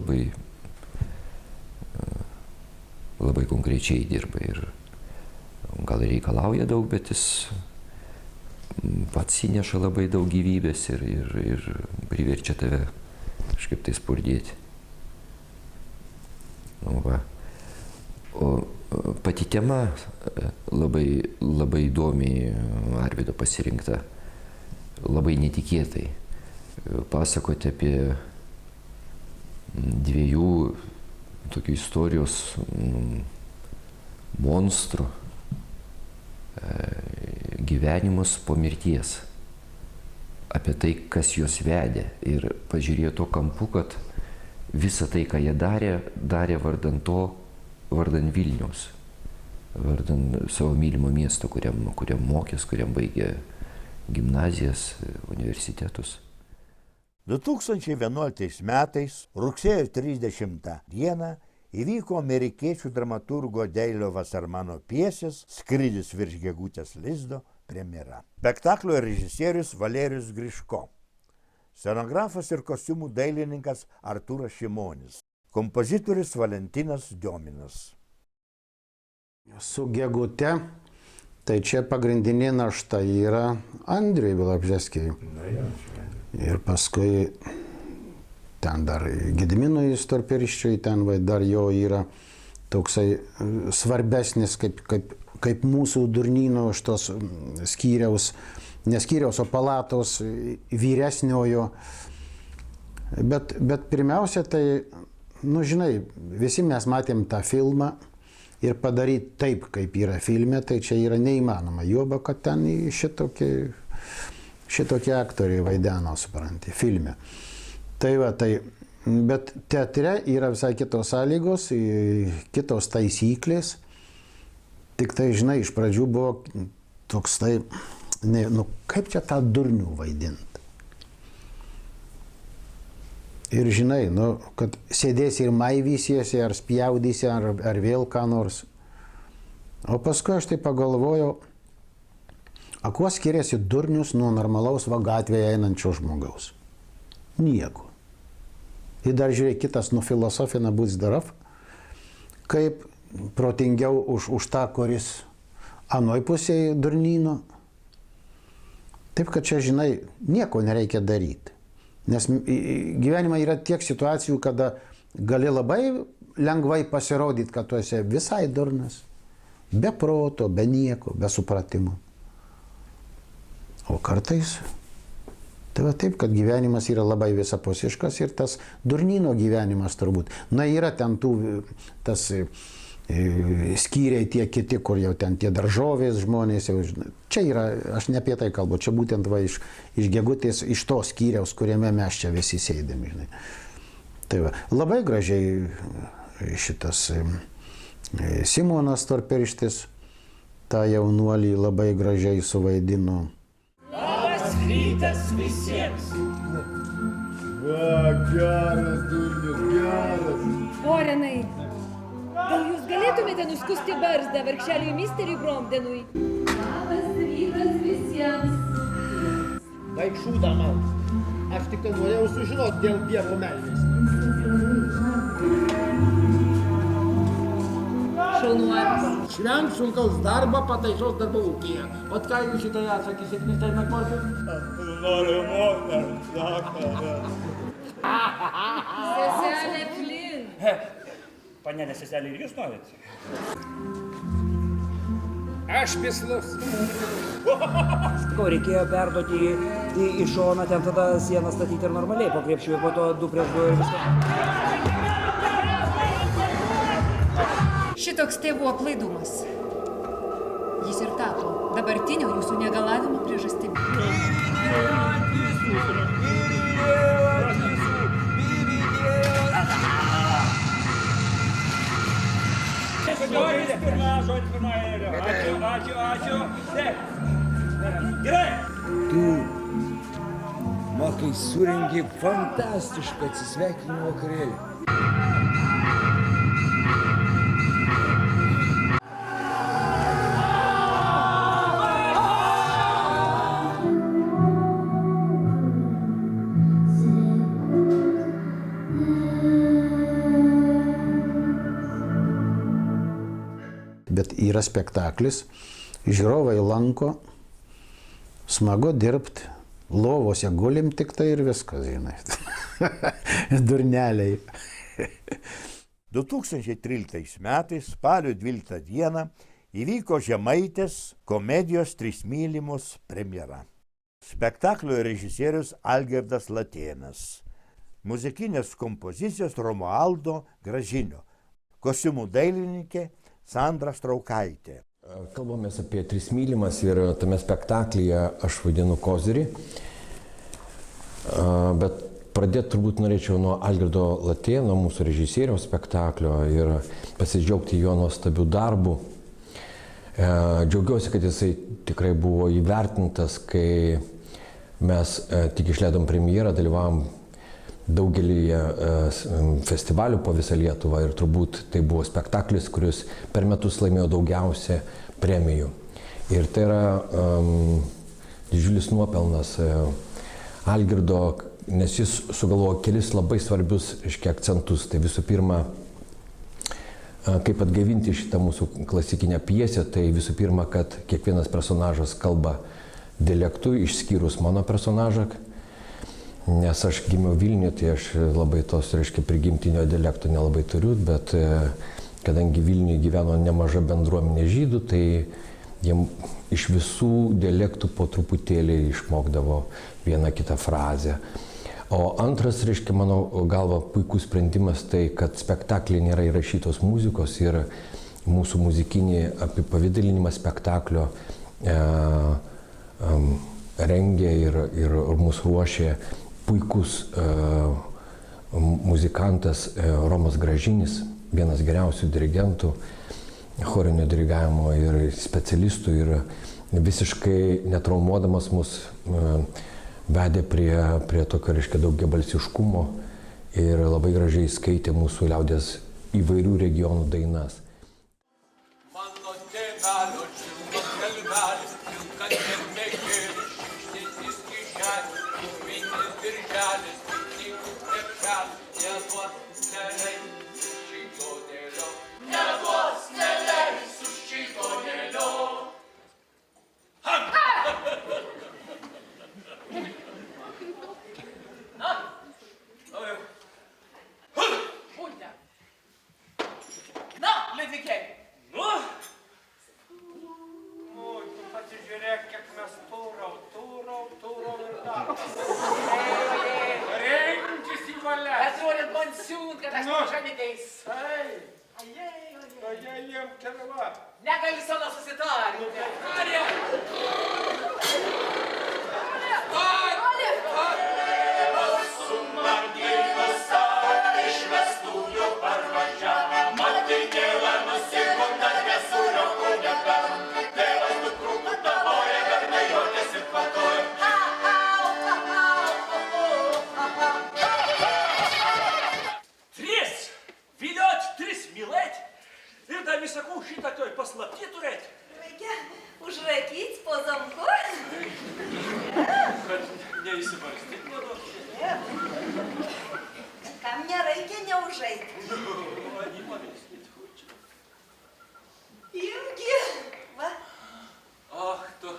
labai konkrečiai dirba ir gal reikalauja daug, bet jis pats įneša labai daug gyvybės ir priverčia tave kažkaip tai spurdėti. O pati tema labai įdomiai Arvydo pasirinkta, labai netikėtai. Pasakoti apie dviejų tokių istorijos monstrų gyvenimus po mirties. Apie tai, kas juos vedė. Ir pažiūrėjo to kampu, kad visą tai, ką jie darė vardan Vilniaus, vardan savo mylimo miesto, kuriam mokės, kuriam baigė gimnazijas, universitetus. 2011 metais, rugsėjo 30 dieną, įvyko amerikiečių dramaturgo Deilio Vasarmano pjesės Skrydis virš gegutės lizdo premjera. Spektaklio režisierius Valerijus Griško, scenografas ir kostiumų dailininkas Artūras Šimonis, kompozitorius Valentinas Diominas. Su gegute, tai čia pagrindinė našta yra Andriui Bialobžeskijui. Ir paskui ten dar Gediminui Storpirščiui, ten dar jo yra toksai svarbesnis kaip mūsų durnyno šitos skyriaus, neskyriaus, o palatos vyresniojo. Bet pirmiausia, tai, žinai, visi mes matėm tą filmą ir padaryti taip, kaip yra filme, tai čia yra neįmanoma. Juoba, kad ten šitokie aktoriai vaideno, supranti, filme. Tai va, bet teatre yra visai kitos sąlygos, kitos taisyklės. Tik tai, žinai, iš pradžių buvo toks tai, kaip čia tą durnių vaidinti. Ir žinai, kad sėdėsi ir maivysiesi, ar spjaudysi, ar vėl ką nors. O paskui aš tai pagalvojau, kuo skiriasi durnius nuo normalaus gatvėje einančio žmogaus? Nieko. Ir dar žiūrėk, kitas filosofina būt zdarov, kaip protingiau už tą, kuris anoj pusėje durnyno. Taip, kad čia, žinai, nieko nereikia daryti. Nes gyvenime yra tiek situacijų, kada gali labai lengvai pasirodyti, kad tu esi visai durnas, be proto, be nieko, be supratimo. O kartais, tai va taip, kad gyvenimas yra labai visapusiškas ir tas durnyno gyvenimas turbūt. Yra ten tas skyriai tie kiti, kur jau ten tie daržovės žmonės jau žinai. Čia yra, aš ne apie tai kalbu, čia būtent va iš Gegutės, iš to skyriaus, kuriame mes čia visi sėdėm, žinai. Tai va, labai gražiai šitas Simonas Storpirštis, tą jaunuolį labai gražiai suvaidino. Labas rytas visiems. Va, geras, durnius, geras. Orenai, gal jūs galėtumėte nuskusti barzdą vargšeliui misteriui Bromdenui? Labas rytas visiems. Baik šūdą man. Aš tik tai norėjau sužinoti dėl Dievo meilės. Šaunuolis. Švent sunkaus darbą pataisos darbų ūkyje. O ką jūs šitai atsakysit, mister McMurphy? Noriu moters, daktarą. Seselė Flynn. Panelė seselė, ir jūs norit? Aš pislus. Ko reikėjo perduoti į šoną, ten tada sieną statyti ir normaliai po krepšiu, ir po to 2 prieš 2 ir viską. Šitoks tėvų aplaidumas. Jis ir tapo dabartinio jūsų negalavimo priežastimi. Žodis pirma ėjo. Ačiū. Gerai. Tu, Makai, surengi fantastišką atsisveikinimo vakarėlį. Bet yra spektaklis, žiūrovai lanko, smagu dirbti, lovose gulim tik tai ir viskas, žinai. Durneliai. 2013 metais, spalio 12 dieną, įvyko Žemaitės komedijos 3 mylimos premjera. Spektaklio režisierius Algirdas Latėnas. Muzikinės kompozicijos Romualdo Gražinio. Kostiumų dailininkė Sandra Straukaitė. Kalbamės apie 3 mylimas ir tame spektaklyje aš vaidinu kozirį. Bet pradėti turbūt norėčiau nuo Algirdo Latėno, mūsų režisieriaus spektaklio, ir pasidžiaugti jo nuostabių darbų. Džiaugiuosi, kad jisai tikrai buvo įvertintas, kai mes tik išleidom premjerą, dalyvavom daugelį festivalių po visą Lietuvą ir turbūt tai buvo spektaklis, kuris per metus laimėjo daugiausia premijų. Ir tai yra didžiulis nuopelnas Algirdo, nes jis sugalvojo kelis labai svarbius akcentus. Tai visų pirma, kaip atgaivinti šitą mūsų klasikinę pjesę, tai visų pirma, kad kiekvienas personažas kalba dialektu, išskyrus mano personažą. Nes aš gimiau Vilniuje, tai aš labai tos, prigimtinio dialekto nelabai turiu, bet kadangi Vilniuje gyveno nemaža bendruomenė žydų, tai jiem iš visų dialektų po truputėlį išmokdavo vieną kitą frazę. O antras, mano galva, puikus sprendimas tai, kad spektaklyje nėra įrašytos muzikos ir mūsų muzikinį apipavydalinimą spektaklio rengė ir mūsų ruošė puikus muzikantas Romas Gražinis, vienas geriausių dirigentų, chorinio dirigavimo ir specialistų, ir visiškai netraumuodamas mus vedė prie tokio, daugiabalsiškumo ir labai gražiai skaitė mūsų liaudies įvairių regionų dainas. Mano tėvelio šiltas galvelis, pilkas žemėkėlis, šeštis kišelis, kupinis birželis, piknikų krepšelis, neduos neleis šypsonėlio. Neduos neleis šypsonėlio. Na, Liudvikai. Nu, tu pasižiūrėk, kiek mes tūrau ir dar. Renkis į valias. Atrodyt man siūt, kad aš maža neteis. Ai, keliava. Negali sana susitarti. Ir dar visakų šitą toj paslapti turėti. Reikia užrakyti po zamku. Kad neįsibarstyt nedaug. Kam nereikia neužeiti. Irgi. Va. Ach, tu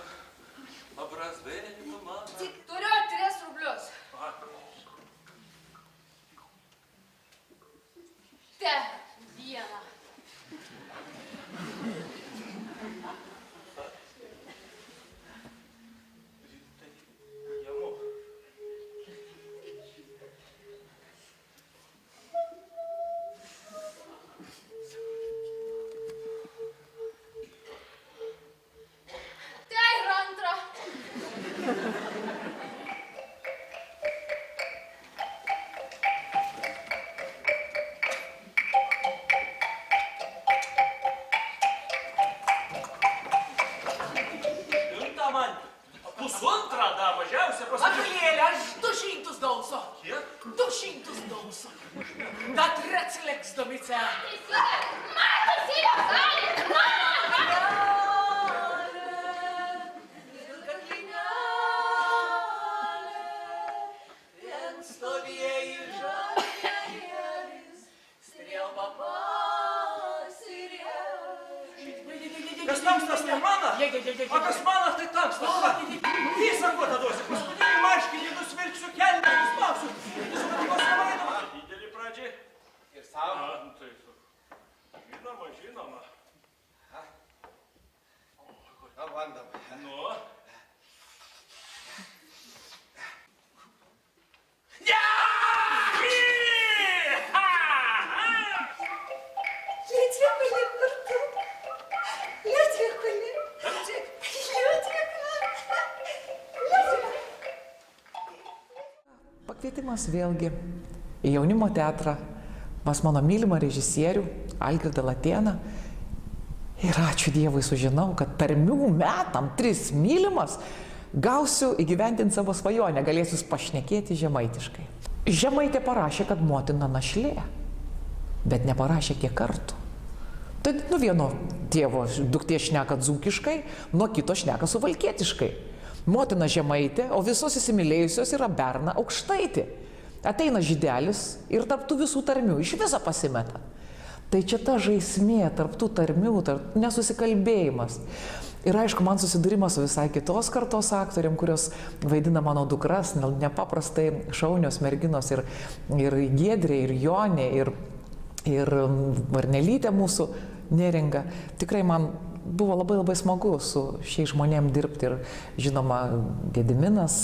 образование, мама. Tik turiu 3 rublius. Te vieną. Tai ir antrą. Pusantrą dar mažiausia pasakyti. Akulėlė, aš 200 dauso. Kiek? 200 dauso. Da treceleks domice. Matosi jo salė! Kas tamstas ne mano? A kas mano, tai tamstas. Visą kodą duosiu. Paskutinį marškinį nusvilksiu kelnę ir spausiu. Visų patikos nemainama. Didelį pradžiai. Ir savo. Žinoma, žinoma. Na, bandam. Nu. Lietvikulė kartu. Lietvikulė. Pakvietimas vėlgi į jaunimo teatrą pas mano mylimą režisierių Algirdą Latėną. Ir ačiū Dievui sužinau, kad tarmių metam 3 mylimas gausiu įgyvendinti savo svajonę, galėsiu pašnekėti žemaitiškai. Žemaitė parašė, kad motina našlė, bet neparašė kiek kartų. Tai nuo vieno tėvo duktė šneka dzūkiškai, nuo kito šneka suvalkietiškai. Motina žemaitė, o visos įsimylėjusios yra Berna Aukštaitė. Ateina žydelis ir tarptų visų tarmių iš viso pasimeta. Tai čia ta žaismė tarptų tarmių, nesusikalbėjimas. Ir aišku, man susidūrimas su visai kitos kartos aktoriam, kurios vaidina mano dukras, nepaprastai šaunios merginos ir Giedrė, ir Jonė, ir Varnelytė mūsų Neringa. Tikrai man buvo labai labai smagu su šiais žmonėm dirbti ir žinoma Gediminas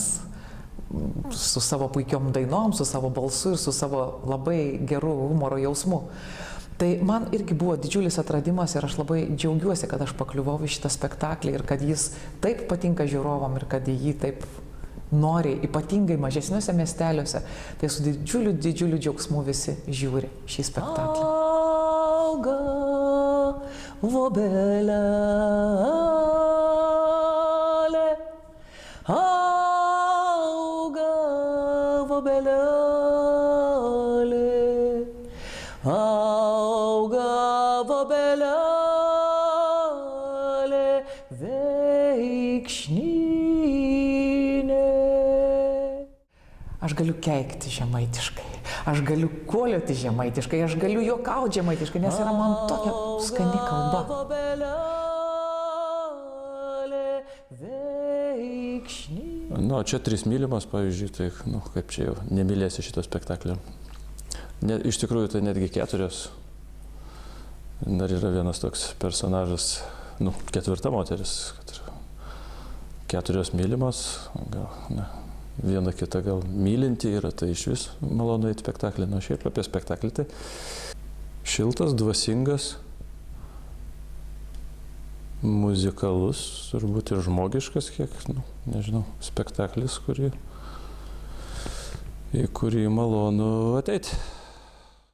su savo puikiom dainom, su savo balsu ir su savo labai geru humoro jausmu. Tai man irgi buvo didžiulis atradimas ir aš labai džiaugiuosi, kad aš pakliuvau į šitą spektaklį ir kad jis taip patinka žiūrovam ir kad jį taip nori, ypatingai mažesniuose miesteliuose. Tai su didžiuliu, didžiuliu džiaugsmu visi žiūri šį spektaklį. Auga vobelelė, auga vobelelė, auga vobelelė veikšnynė. Aš galiu keikti žemaitiškai, aš galiu kolioti žemaitiškai, aš galiu juokauti žemaitiškai, nes yra man tokia skani kalba. Nu, čia 3 mylimas, pavyzdžiui, tai, kaip čia jau, nemylėsi šito spektaklio. Iš tikrųjų, tai netgi 4. Dar yra vienas toks personažas, 4 moteris. 4 mylimas, gal, ne. Viena kita gal mylinti yra, tai iš vis malonu eiti spektaklį. Šiaip apie spektaklį tai šiltas, dvasingas, muzikalus, turbūt ir žmogiškas, kiek, nežinau, spektaklis, į kurį malonu ateiti.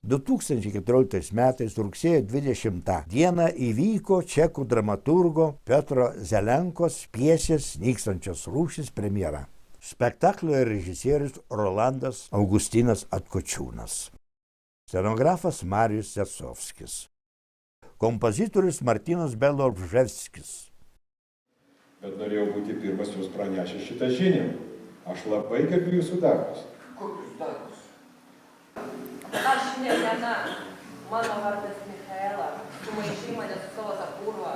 2014 metais rugsėjo 20 dieną įvyko čekų dramaturgo Piotro Zelenkos pjesės Nykstančios rūšys premjera. Spektaklio režisierius Rolandas Augustinas Atkočiūnas. Scenografas Marijus Jacovskis. Kompozitorius Martynas Beloževskis. Bet norėjau būti pirmas jums pranešęs šitą žinią. Aš labai gerbiu jūsų darbus. Kokius darbus? Aš ne viena. Mano vardas Michaela. Sumaišai mane su savo Zapurva.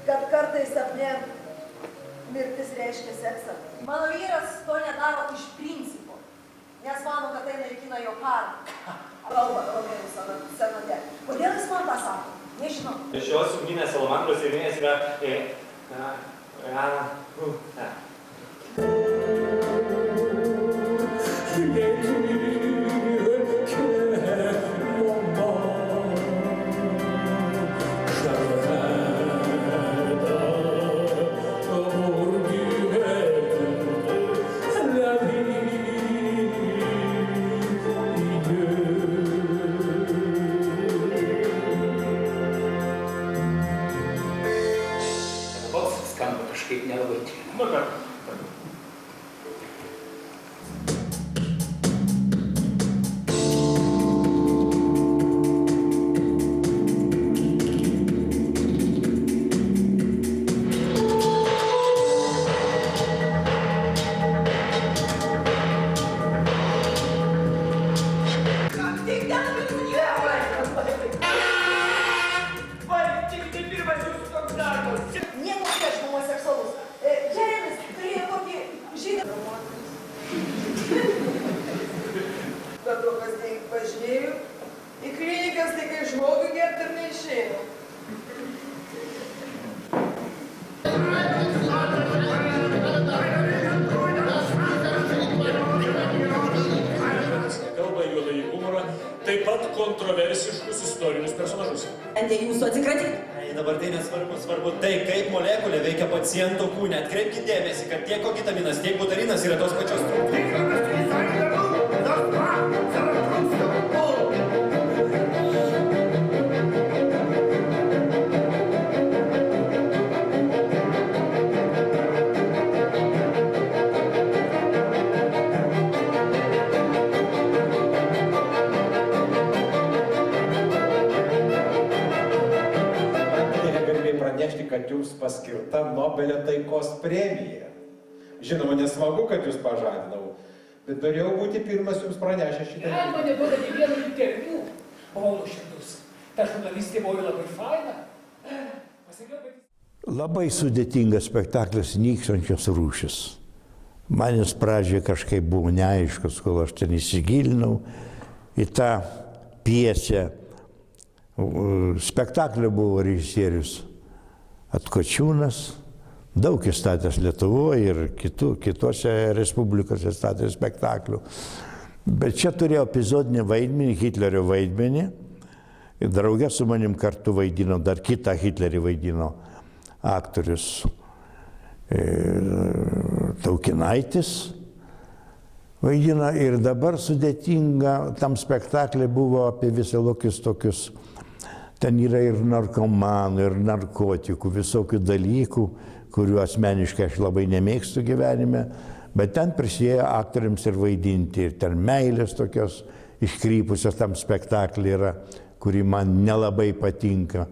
Kad kartais sapne mirtis reiškia seksą. Mano vyras to nedaro iš principo, nes mano, kad tai naikina jo karą. Kalba Romėnų senate. Kodėl jis man tą sako? Nežinau. Šios ugninės salamandros ir yra... Skamba kažkaip nelabai tinkamai. Kalba juodąjį humorą, taip pat kontroversiškus istorinius personažus. Jūsų atsikratyti. Dabar tai nesvarbu, svarbu tai, kaip molekulė veikia paciento kūne. Atkreipkite dėmesį, kad tiek kokitaminas, tiek butarinas yra tos pačios Pranešti, kad jums paskirta Nobelio taikos premija. Žinoma, nesmagu, kad jūs pažadinau, bet norėjau būti pirmas jums pranešęs šitą. Man neduoda nei vieno interviu. Buvau nuoširdus. Ta žurnalistė buvo labai faina. Labai sudėtingas spektaklis Nykstančios rūšys. Man jis pradžioje kažkaip buvo neaiškus, kol aš ten įsigilinau į tą pjesę. Spektaklio buvo režisierius Atkočiūnas, daug įstatęs Lietuvoje ir kitose respublikose statęs spektaklių. Bet čia turėjo epizodinį vaidmenį, Hitlerio vaidmenį. Draugė su manim kartu vaidino, dar kitą Hitlerį vaidino aktorius Taukinaitis. Vaidina ir dabar sudėtinga, tam spektaklį buvo apie visokius tokius. Ten yra ir narkomanų, ir narkotikų, visokių dalykų, kurių asmeniškai aš labai nemėgstu gyvenime, bet ten prisidėjo aktoriams ir vaidinti. Ir ten meilės tokios iškrypusios tam spektaklį yra, kuri man nelabai patinka.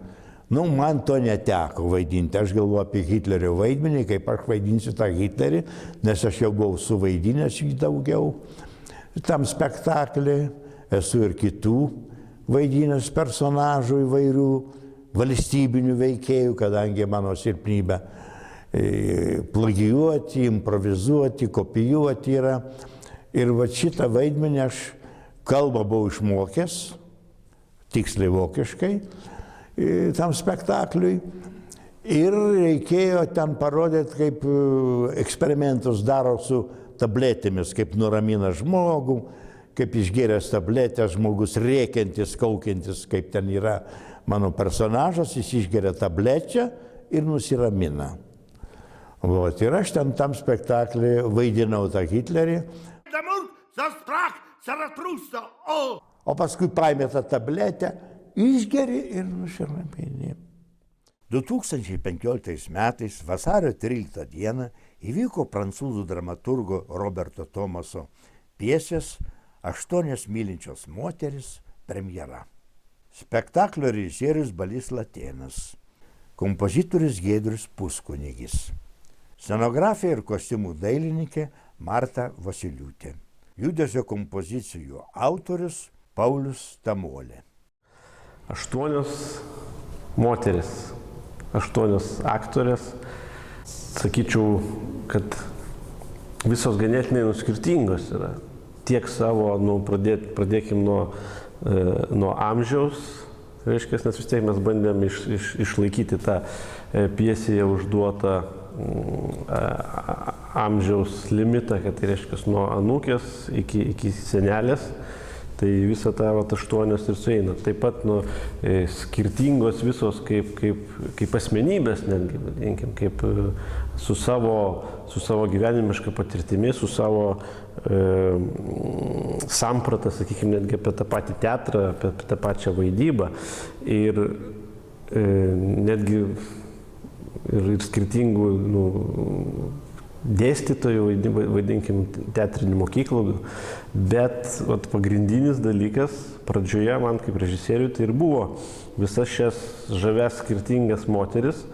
Nu, man to neteko vaidinti. Aš galvoju apie Hitlerio vaidmenį, kaip aš vaidinsiu tą Hitlerį, nes aš jau buvau suvaidinęs jį daugiau. Tam spektaklį esu ir kitų vaidinęs personažų įvairių, valstybinių veikėjų, kadangi mano silpnybė plagijuoti, improvizuoti, kopijuoti yra. Ir va šitą vaidmenį aš kalbą buvau išmokęs, tiksliai vokiškai, tam spektakliui. Ir reikėjo ten parodyti, kaip eksperimentus daro su tabletėmis, kaip nuramina žmogų, kaip išgėręs tabletę žmogus rėkiantis, kaukiantis, kaip ten yra mano personažas, jis išgeria tabletę ir nusiramina. Vat, ir aš ten tam spektaklį vaidinau tą Hitlerį. O paskui paėmė tą tabletę, išgeri ir nusiramini. 2015 metais vasario 13 dieną įvyko prancūzų dramaturgo Roberto Thomaso pjesės 8 mylinčios moteris premjera. Spektaklio režisierius Balys Latėnas, kompozitorius Giedrius Puskunigis, scenografija ir kostiumų dailininkė Marta Vasiliūtė, judesio kompozicijų autorius Paulius Tamolė. 8 moteris, 8 aktorės, sakyčiau, kad visos ganėtinai skirtingos yra. Tiek savo, pradėkim nuo amžiaus, reiškia, nes vis tiek mes bandėm išlaikyti tą pjesėje užduotą amžiaus limitą, kad tai reiškia nuo anūkės iki senelės. Tai visą tą 8 ir sueina. Taip pat skirtingos visos kaip asmenybės, netgi, vadinkim, kaip su savo gyvenimiška patirtimi, su savo sampratą, sakykime, netgi apie tą patį teatrą, apie tą pačią vaidybą. Ir netgi ir skirtingų dėstytojų, vadinkim, teatrinių mokyklų, bet pagrindinis dalykas pradžioje man kaip režisieriui tai ir buvo visas šias žavias skirtingas moteris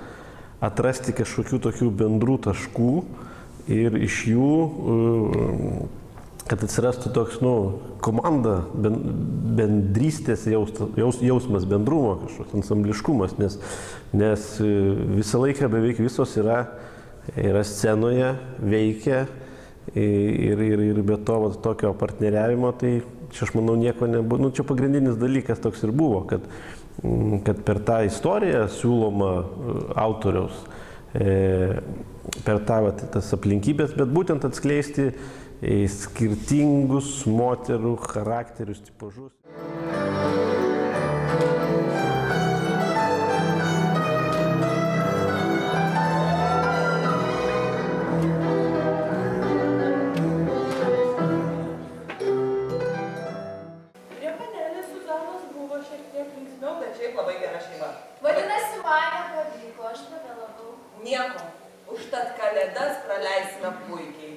atrasti kažkokių tokių bendrų taškų ir iš jų, kad atsirastų toks, komanda, bendrystės jausmas, bendrumo kažkoks, ansambliškumas, nes visą laiką beveik visos yra scenoje, veikia ir be to tokio partneriavimo, tai čia aš manau nieko nebuvo. Čia pagrindinis dalykas toks ir buvo, kad per tą istoriją siūloma autoriaus, per tas aplinkybės, bet būtent atskleisti skirtingus moterų charakterius, tipažus. Vadinasi, man nepavyko, aš pavėlavau. Nieko, užtat kalėdas praleisime puikiai.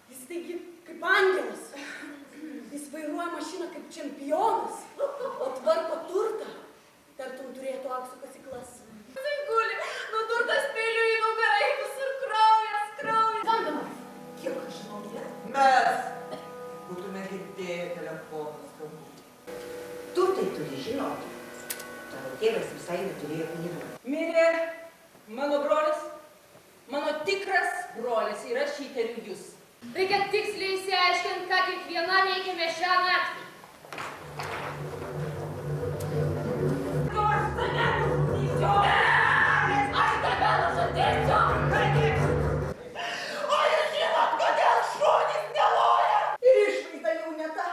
Jis taigi kaip angelas. Jis vairuoja mašiną kaip čempionas, o tvarko turtą. Tartum turėtų aukso kasyklas. Tai guli, nudurtas peiliu į nugarą, visur kraujas. Skambina. Kiek aš žinau, ne? Mes būtume girdėję telefoną skambutį. Tu tai turi žinoti. Tavo tėvas visai neturėjo pinigų. Mirė mano brolis, mano tikras brolis ir aš įtariu jūs. Reikia tiksliai išsiaiškinti, ką kiekviena veikėme šią naktį. Aš tave nužudysiu! Aš tave nužudysiu! O jūs žinot, kodėl šunys neloja? Ir išvaizda jau ne ta.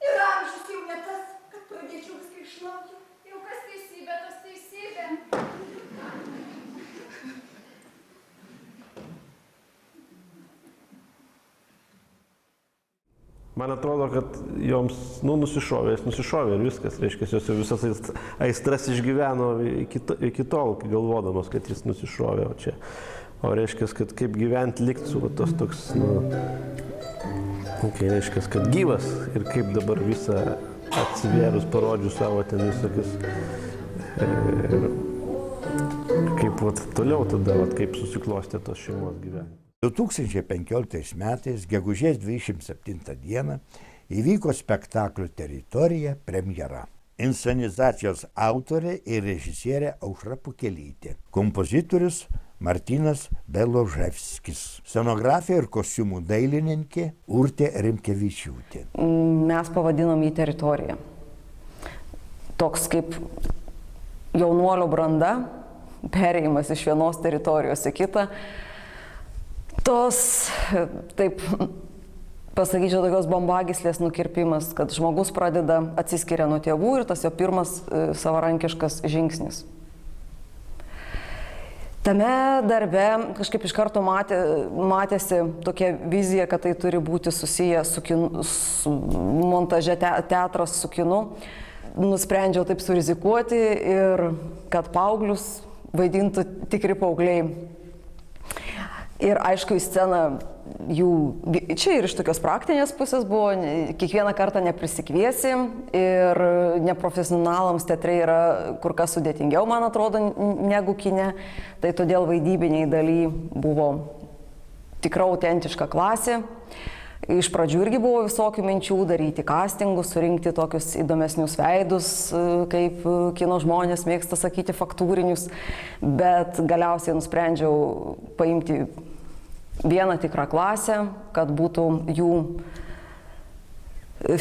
Ir amžius jau ne tas, kad pradėčiau viską iš naujo. Jau kas teisybė, tas teisybė. Man atrodo, kad joms nusišovė ir viskas, reiškia, jos jau visas aistras išgyveno iki tol, galvodamas, kad jis nusišovė, o reiškia, kad kaip gyventi likt su tos toks, reiškia, kad gyvas ir kaip dabar visą atsivėrus parodžiu savo ten visokius, kaip toliau tada, kaip susiklostė tos šeimos gyvenimas. 2015 metais, gegužės 27 dieną, įvyko spektaklio Teritorija premjera. Inscenizacijos autorė ir režisierė Aušra Pukelytė, kompozitorius Martynas Beloževskis. Scenografija ir kostiumų dailininkė Urtė Rimkevičiūtė. Mes pavadinom jį teritoriją. Toks kaip jaunuolio branda, perėjimas iš vienos teritorijos į kitą. Tos, taip pasakyčiau, tokios bombagyslės nukirpimas, kad žmogus pradeda atsiskiria nuo tėvų ir tas jo pirmas savarankiškas žingsnis. Tame darbe kažkaip iš karto matėsi tokia vizija, kad tai turi būti susiję su montaže teatras su kinu. Nusprendžiau taip surizikuoti ir kad paauglius vaidintų tikri paaugliai. Ir aišku, į sceną jų, čia ir iš tokios praktinės pusės buvo, kiekvieną kartą neprisikviesi ir neprofesionalams teatre yra kur kas sudėtingiau, man atrodo, negu kine. Tai todėl vaidybiniai daly buvo tikra autentiška klasė. Iš pradžių irgi buvo visokių minčių daryti castingus, surinkti tokius įdomesnius veidus, kaip kino žmonės mėgsta sakyti, faktūrinius, bet galiausiai nusprendžiau paimti vieną tikrą klasę, kad būtų jų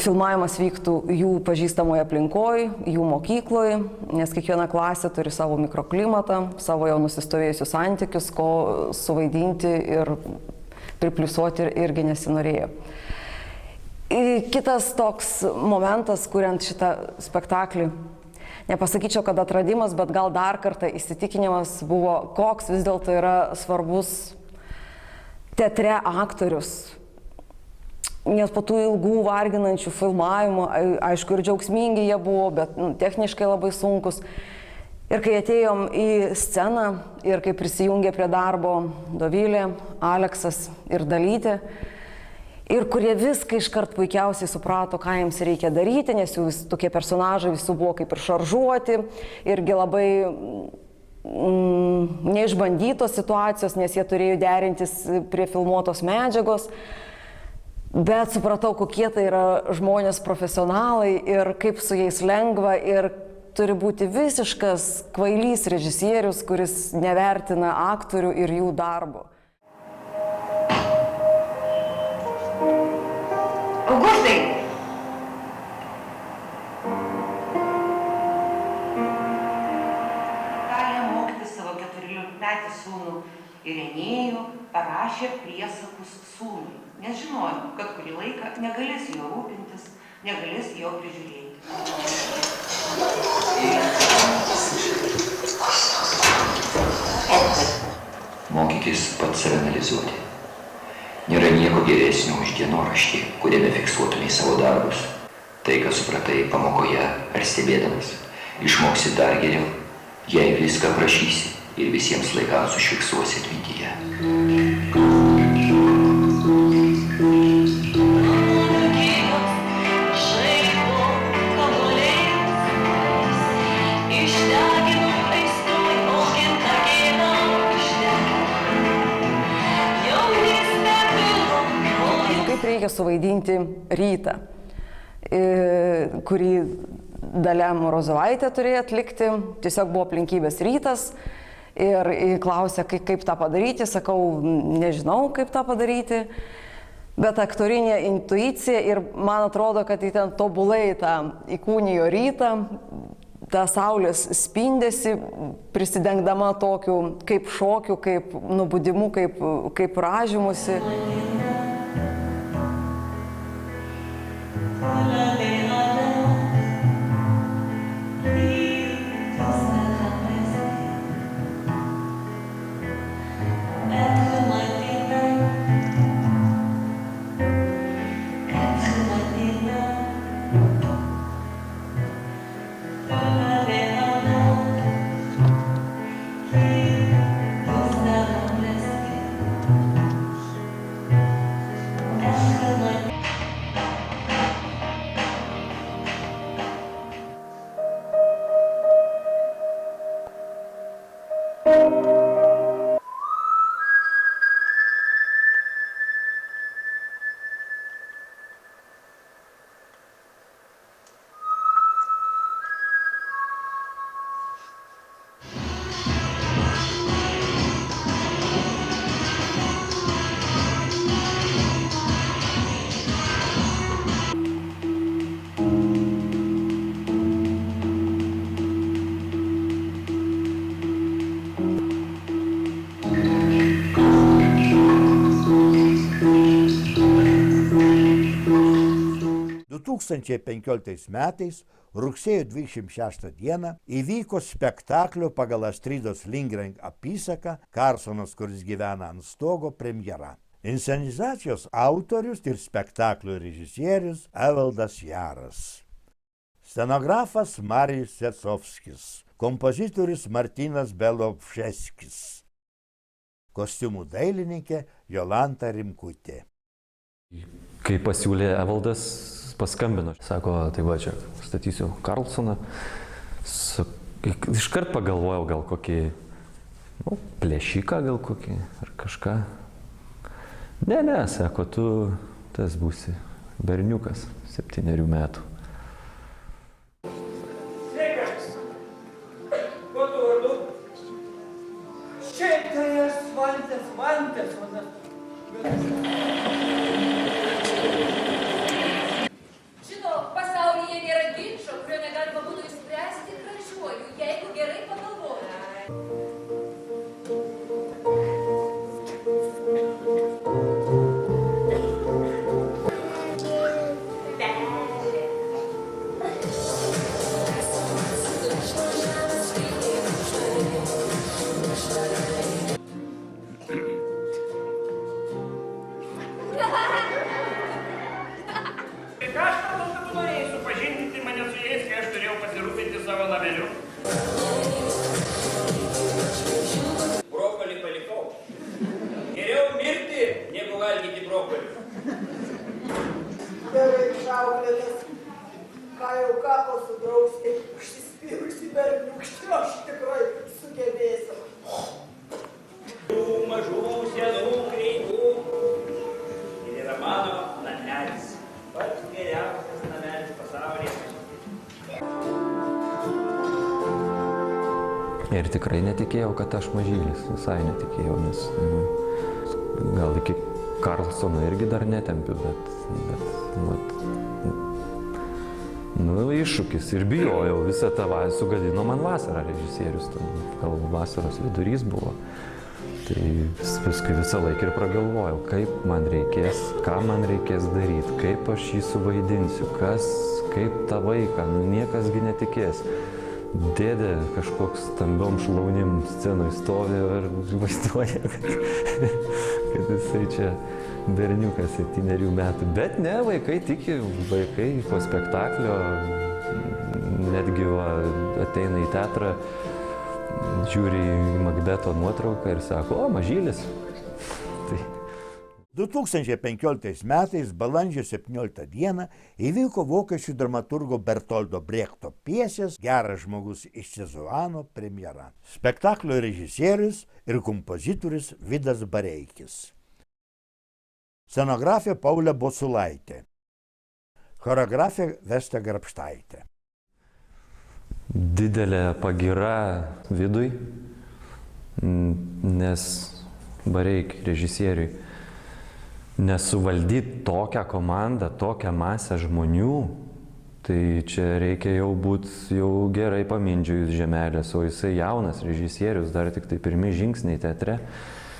filmavimas vyktų jų pažįstamoje aplinkoje, jų mokykloje, nes kiekviena klasė turi savo mikroklimatą, savo jau nusistovėjusius santykius, ko suvaidinti ir pripliusuoti irgi nesinorėjo. Kitas toks momentas, kuriant šitą spektaklį, nepasakyčiau, kad atradimas, bet gal dar kartą įsitikinimas buvo, koks vis dėlto yra svarbus teatre aktorius. Nes po tų ilgų varginančių filmavimų, aišku, ir džiaugsmingi jie buvo, bet techniškai labai sunkus. Ir kai atėjom į sceną ir kai prisijungė prie darbo Dovilė, Aleksas ir Dalytė, ir kurie viską iškart puikiausiai suprato, ką jiems reikia daryti, nes jų tokie personažai visų buvo kaip ir šaržuoti, irgi labai neišbandytos situacijos, nes jie turėjo derintis prie filmuotos medžiagos. Bet supratau, kokie tai yra žmonės profesionalai ir kaip su jais lengva ir turi būti visiškas kvailys režisierius, kuris nevertina aktorių ir jų darbo. Augustai! Galė mokyti savo 14-metį sūnų Irenėjų parašė priesakus sūnui, nes žinojo, kad kurį laiką negalės jo rūpintis, negalės jo prižiūrėti. Mokykis pats save analizuoti. Nėra nieko geresnio už dienoraštį, kuriame fiksuotumai savo darbus. Tai, ką supratai pamokoje ar stebėdamas, išmoksi dar geriau, jei viską prašysi ir visiems laikams užfiksuosi atmintyje. Reikia suvaidinti Rytą, kurį Dalia Morozovaitė turėjo atlikti. Tiesiog buvo aplinkybės rytas ir klausė, kaip tą padaryti. Sakau, nežinau, kaip tą padaryti, bet aktorinė intuicija ir man atrodo, kad ten tobulai tą įkūnijo Rytą, tą saulės spindesį, prisidengdama tokiu kaip šokiu, kaip nubudimu, kaip ražimusi. 2015 metais rugsėjo 26 dieną įvyko spektaklio pagal Astridos Lindgren apysaką Karlsonas, kuris gyvena ant stogo premjera. Inscenizacijos autorius ir spektaklio režisierius Evaldas Jaras. Scenografas Marijus Secovskis, kompozitorius Martynas Belovšeskis, kostiumų dailininkė Jolanta Rimkutė. Kai pasiūlė Evaldas, paskambino, sako, tai va čia statysiu Karlsoną. Iškart pagalvojau gal kokį, plėšiką gal kokį ar kažką. Ne, sako, tu tas būsi berniukas 7 metų. Sveikas! Kuo tu vardu? Šiaip tai aš Vantas. Pasaulyje nėra ginčo, kurio negalima būtų išspręsti gražiuoju, jeigu gerai pagalvotume. Brokolį palikau. Geriau mirti, negu valgyti brokolį. Gerai išauklėtas, ką jau kapo sudrausti, užsispyrusi berniukštį, aš tikrai sugebėsiu. Mažų, senų, kreivų. Ir yra mano namelis. Pats geriausias namelis pasaulyje. Ir tikrai netikėjau, kad aš mažylis, visai netikėjau, nes gal iki Karlsono irgi dar netempiu, bet iššūkis ir bijojau, visą tą sugadino man vasarą režisierius, gal vasaros vidurys buvo. Tai paskui visą laiką ir pragalvojau, kaip man reikės, ką man reikės daryti, kaip aš jį suvaidinsiu, kaip tą vaiką, niekasgi netikės. Dėdė kažkoks stambiom šlaunim scenoj stovi ir vaizduoja, kad jisai čia berniukas 7 metų. Bet ne, vaikai tiki, vaikai po spektaklio netgi ateina į teatrą, žiūri į Makbeto nuotrauką ir sako, o, mažylis. 2015 metais balandžio 17 dieną įvyko vokiečių dramaturgo Bertoldo Brechto pjesės Geras žmogus iš Cezuano premjera. Spektaklio režisierius ir kompozitorius Vidas Bareikis. Scenografė Paulė Bosulaitė. Choreografė Vesta Grabštaitė. Didelė pagyra Vidui, nes Bareik režisieriui. Nesuvaldyti tokią komandą, tokią masę žmonių, tai čia reikia jau būti gerai pamindžiojus žemelės, o jisai jaunas režisierius, dar tik tai pirmi žingsniai teatre.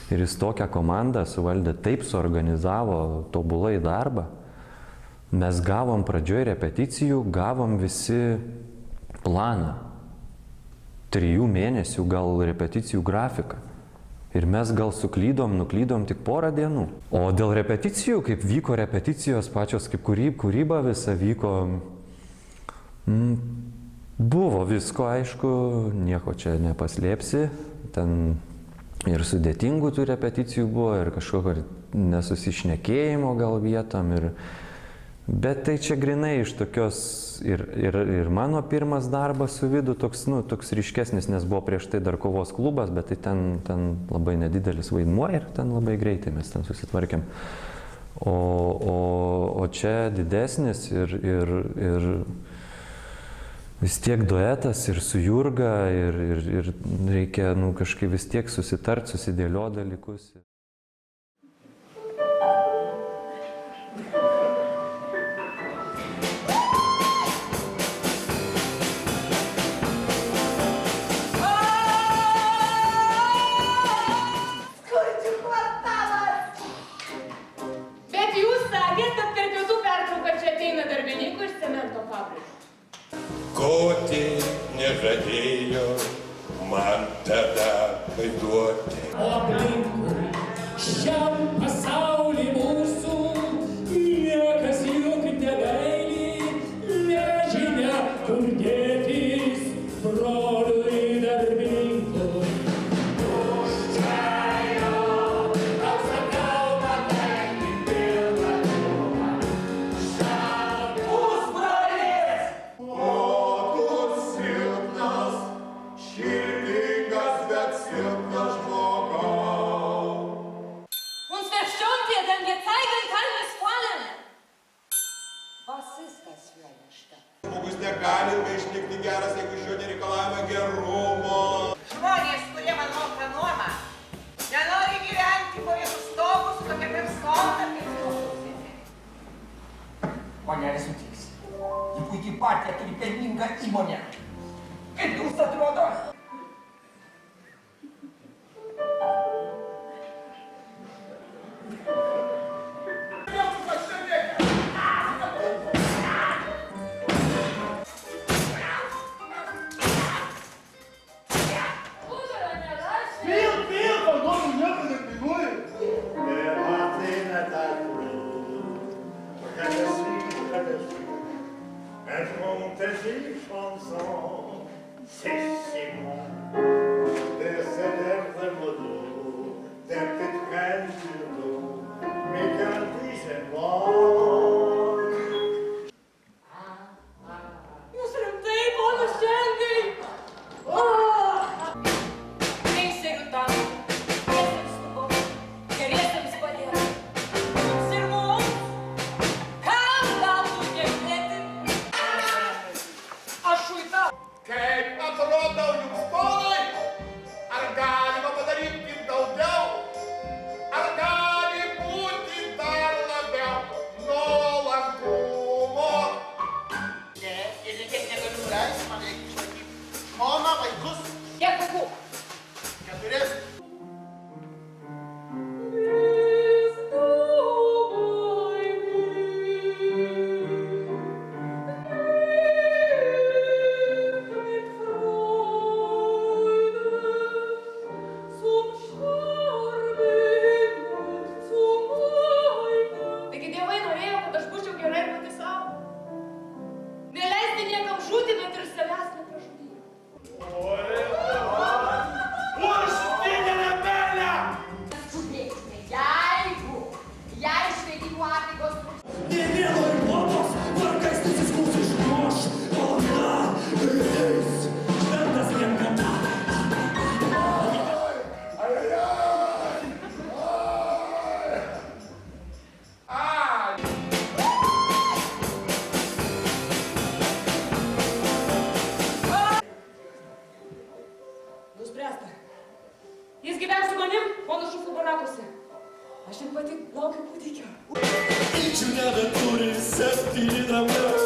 Ir jis tokią komandą suvaldė, taip suorganizavo tobulai darbą. Mes gavom pradžioj repeticijų, gavom visi planą. 3 mėnesių gal repeticijų grafiką. Ir mes gal nuklydom tik porą dienų. O dėl repeticijų, kaip vyko repeticijos pačios, kaip kūryba visa vyko, buvo visko, aišku, nieko čia nepaslėpsi. Ten ir sudėtingų tų repeticijų buvo, ir kažkokio nesusišnekėjimo gal vietom. Bet tai čia grinai iš tokios, ir mano pirmas darbas su Vidu toks ryškesnis, nes buvo prieš tai dar kovos klubas, bet tai ten labai nedidelis vaidmuo ir ten labai greitai mes ten susitvarkėm. O čia didesnis ir vis tiek duetas ir su Jurga ir reikia kažkaip vis tiek susitart, susidėliot dalykus. Bet jūs sakėt, kad per pietų pertrauką čia ateina darbininkų ko tik nežadėjo man tada vaizduoti. O aplinkui šiam pasaulį mūsų niekas juk negaili, nežinia kur dėtis broliui darbininkui. Užčajo, apsakau patenki pilną krūmą. Pusbrolis! Mokus silpnas, širdingas, bet silpnas žmogau. Uns verstummt ihr, denn wir zeigen keines Fallen. Was ist das für eine Stadt? Žmogus negali ilgai išlikti geras, jeigu iš jo nereikalavimo gerumo. Žmonės, kurie man moka nuomą, nenori gyventi po vienu stogu su tokia persona, kaip žmogus. Ponelis sutiks. Ji puikiai partija turi pelningą įmonę. Kaip jums atrodo? Jūs rimtai, ponas Žengai? Teisėjų tam, tiesiams stubom, geriesiams padėti. Mums ir mums, kam galbūt kentėti? Aš šuita. Kaip atrodo jums, ponai? Ar galima padaryti daugiau? Ar gali būti dar labiau nuolankumo? Ne, ir tiek negaliu leisti, man reikia išlaikyti žmoną, vaikus. Kiek vaikų? 4. Taigi dievai norėjo, kad aš būčiau gerai pati savo. Neleisti niekam žūti, bet ir savęs nepražudyti. Už didelę meilę! Skubėkime, jeigu šveitinių apeigos Nevėloj puotos, vargais nusiskūs iškoš, o na, eis, šventas niekada. Nuspręsta. Jis gyvens su manim, pono Šufų barakuose. Aš ir pati laukiu kūdikio. Ičių nebeturi 7 namai.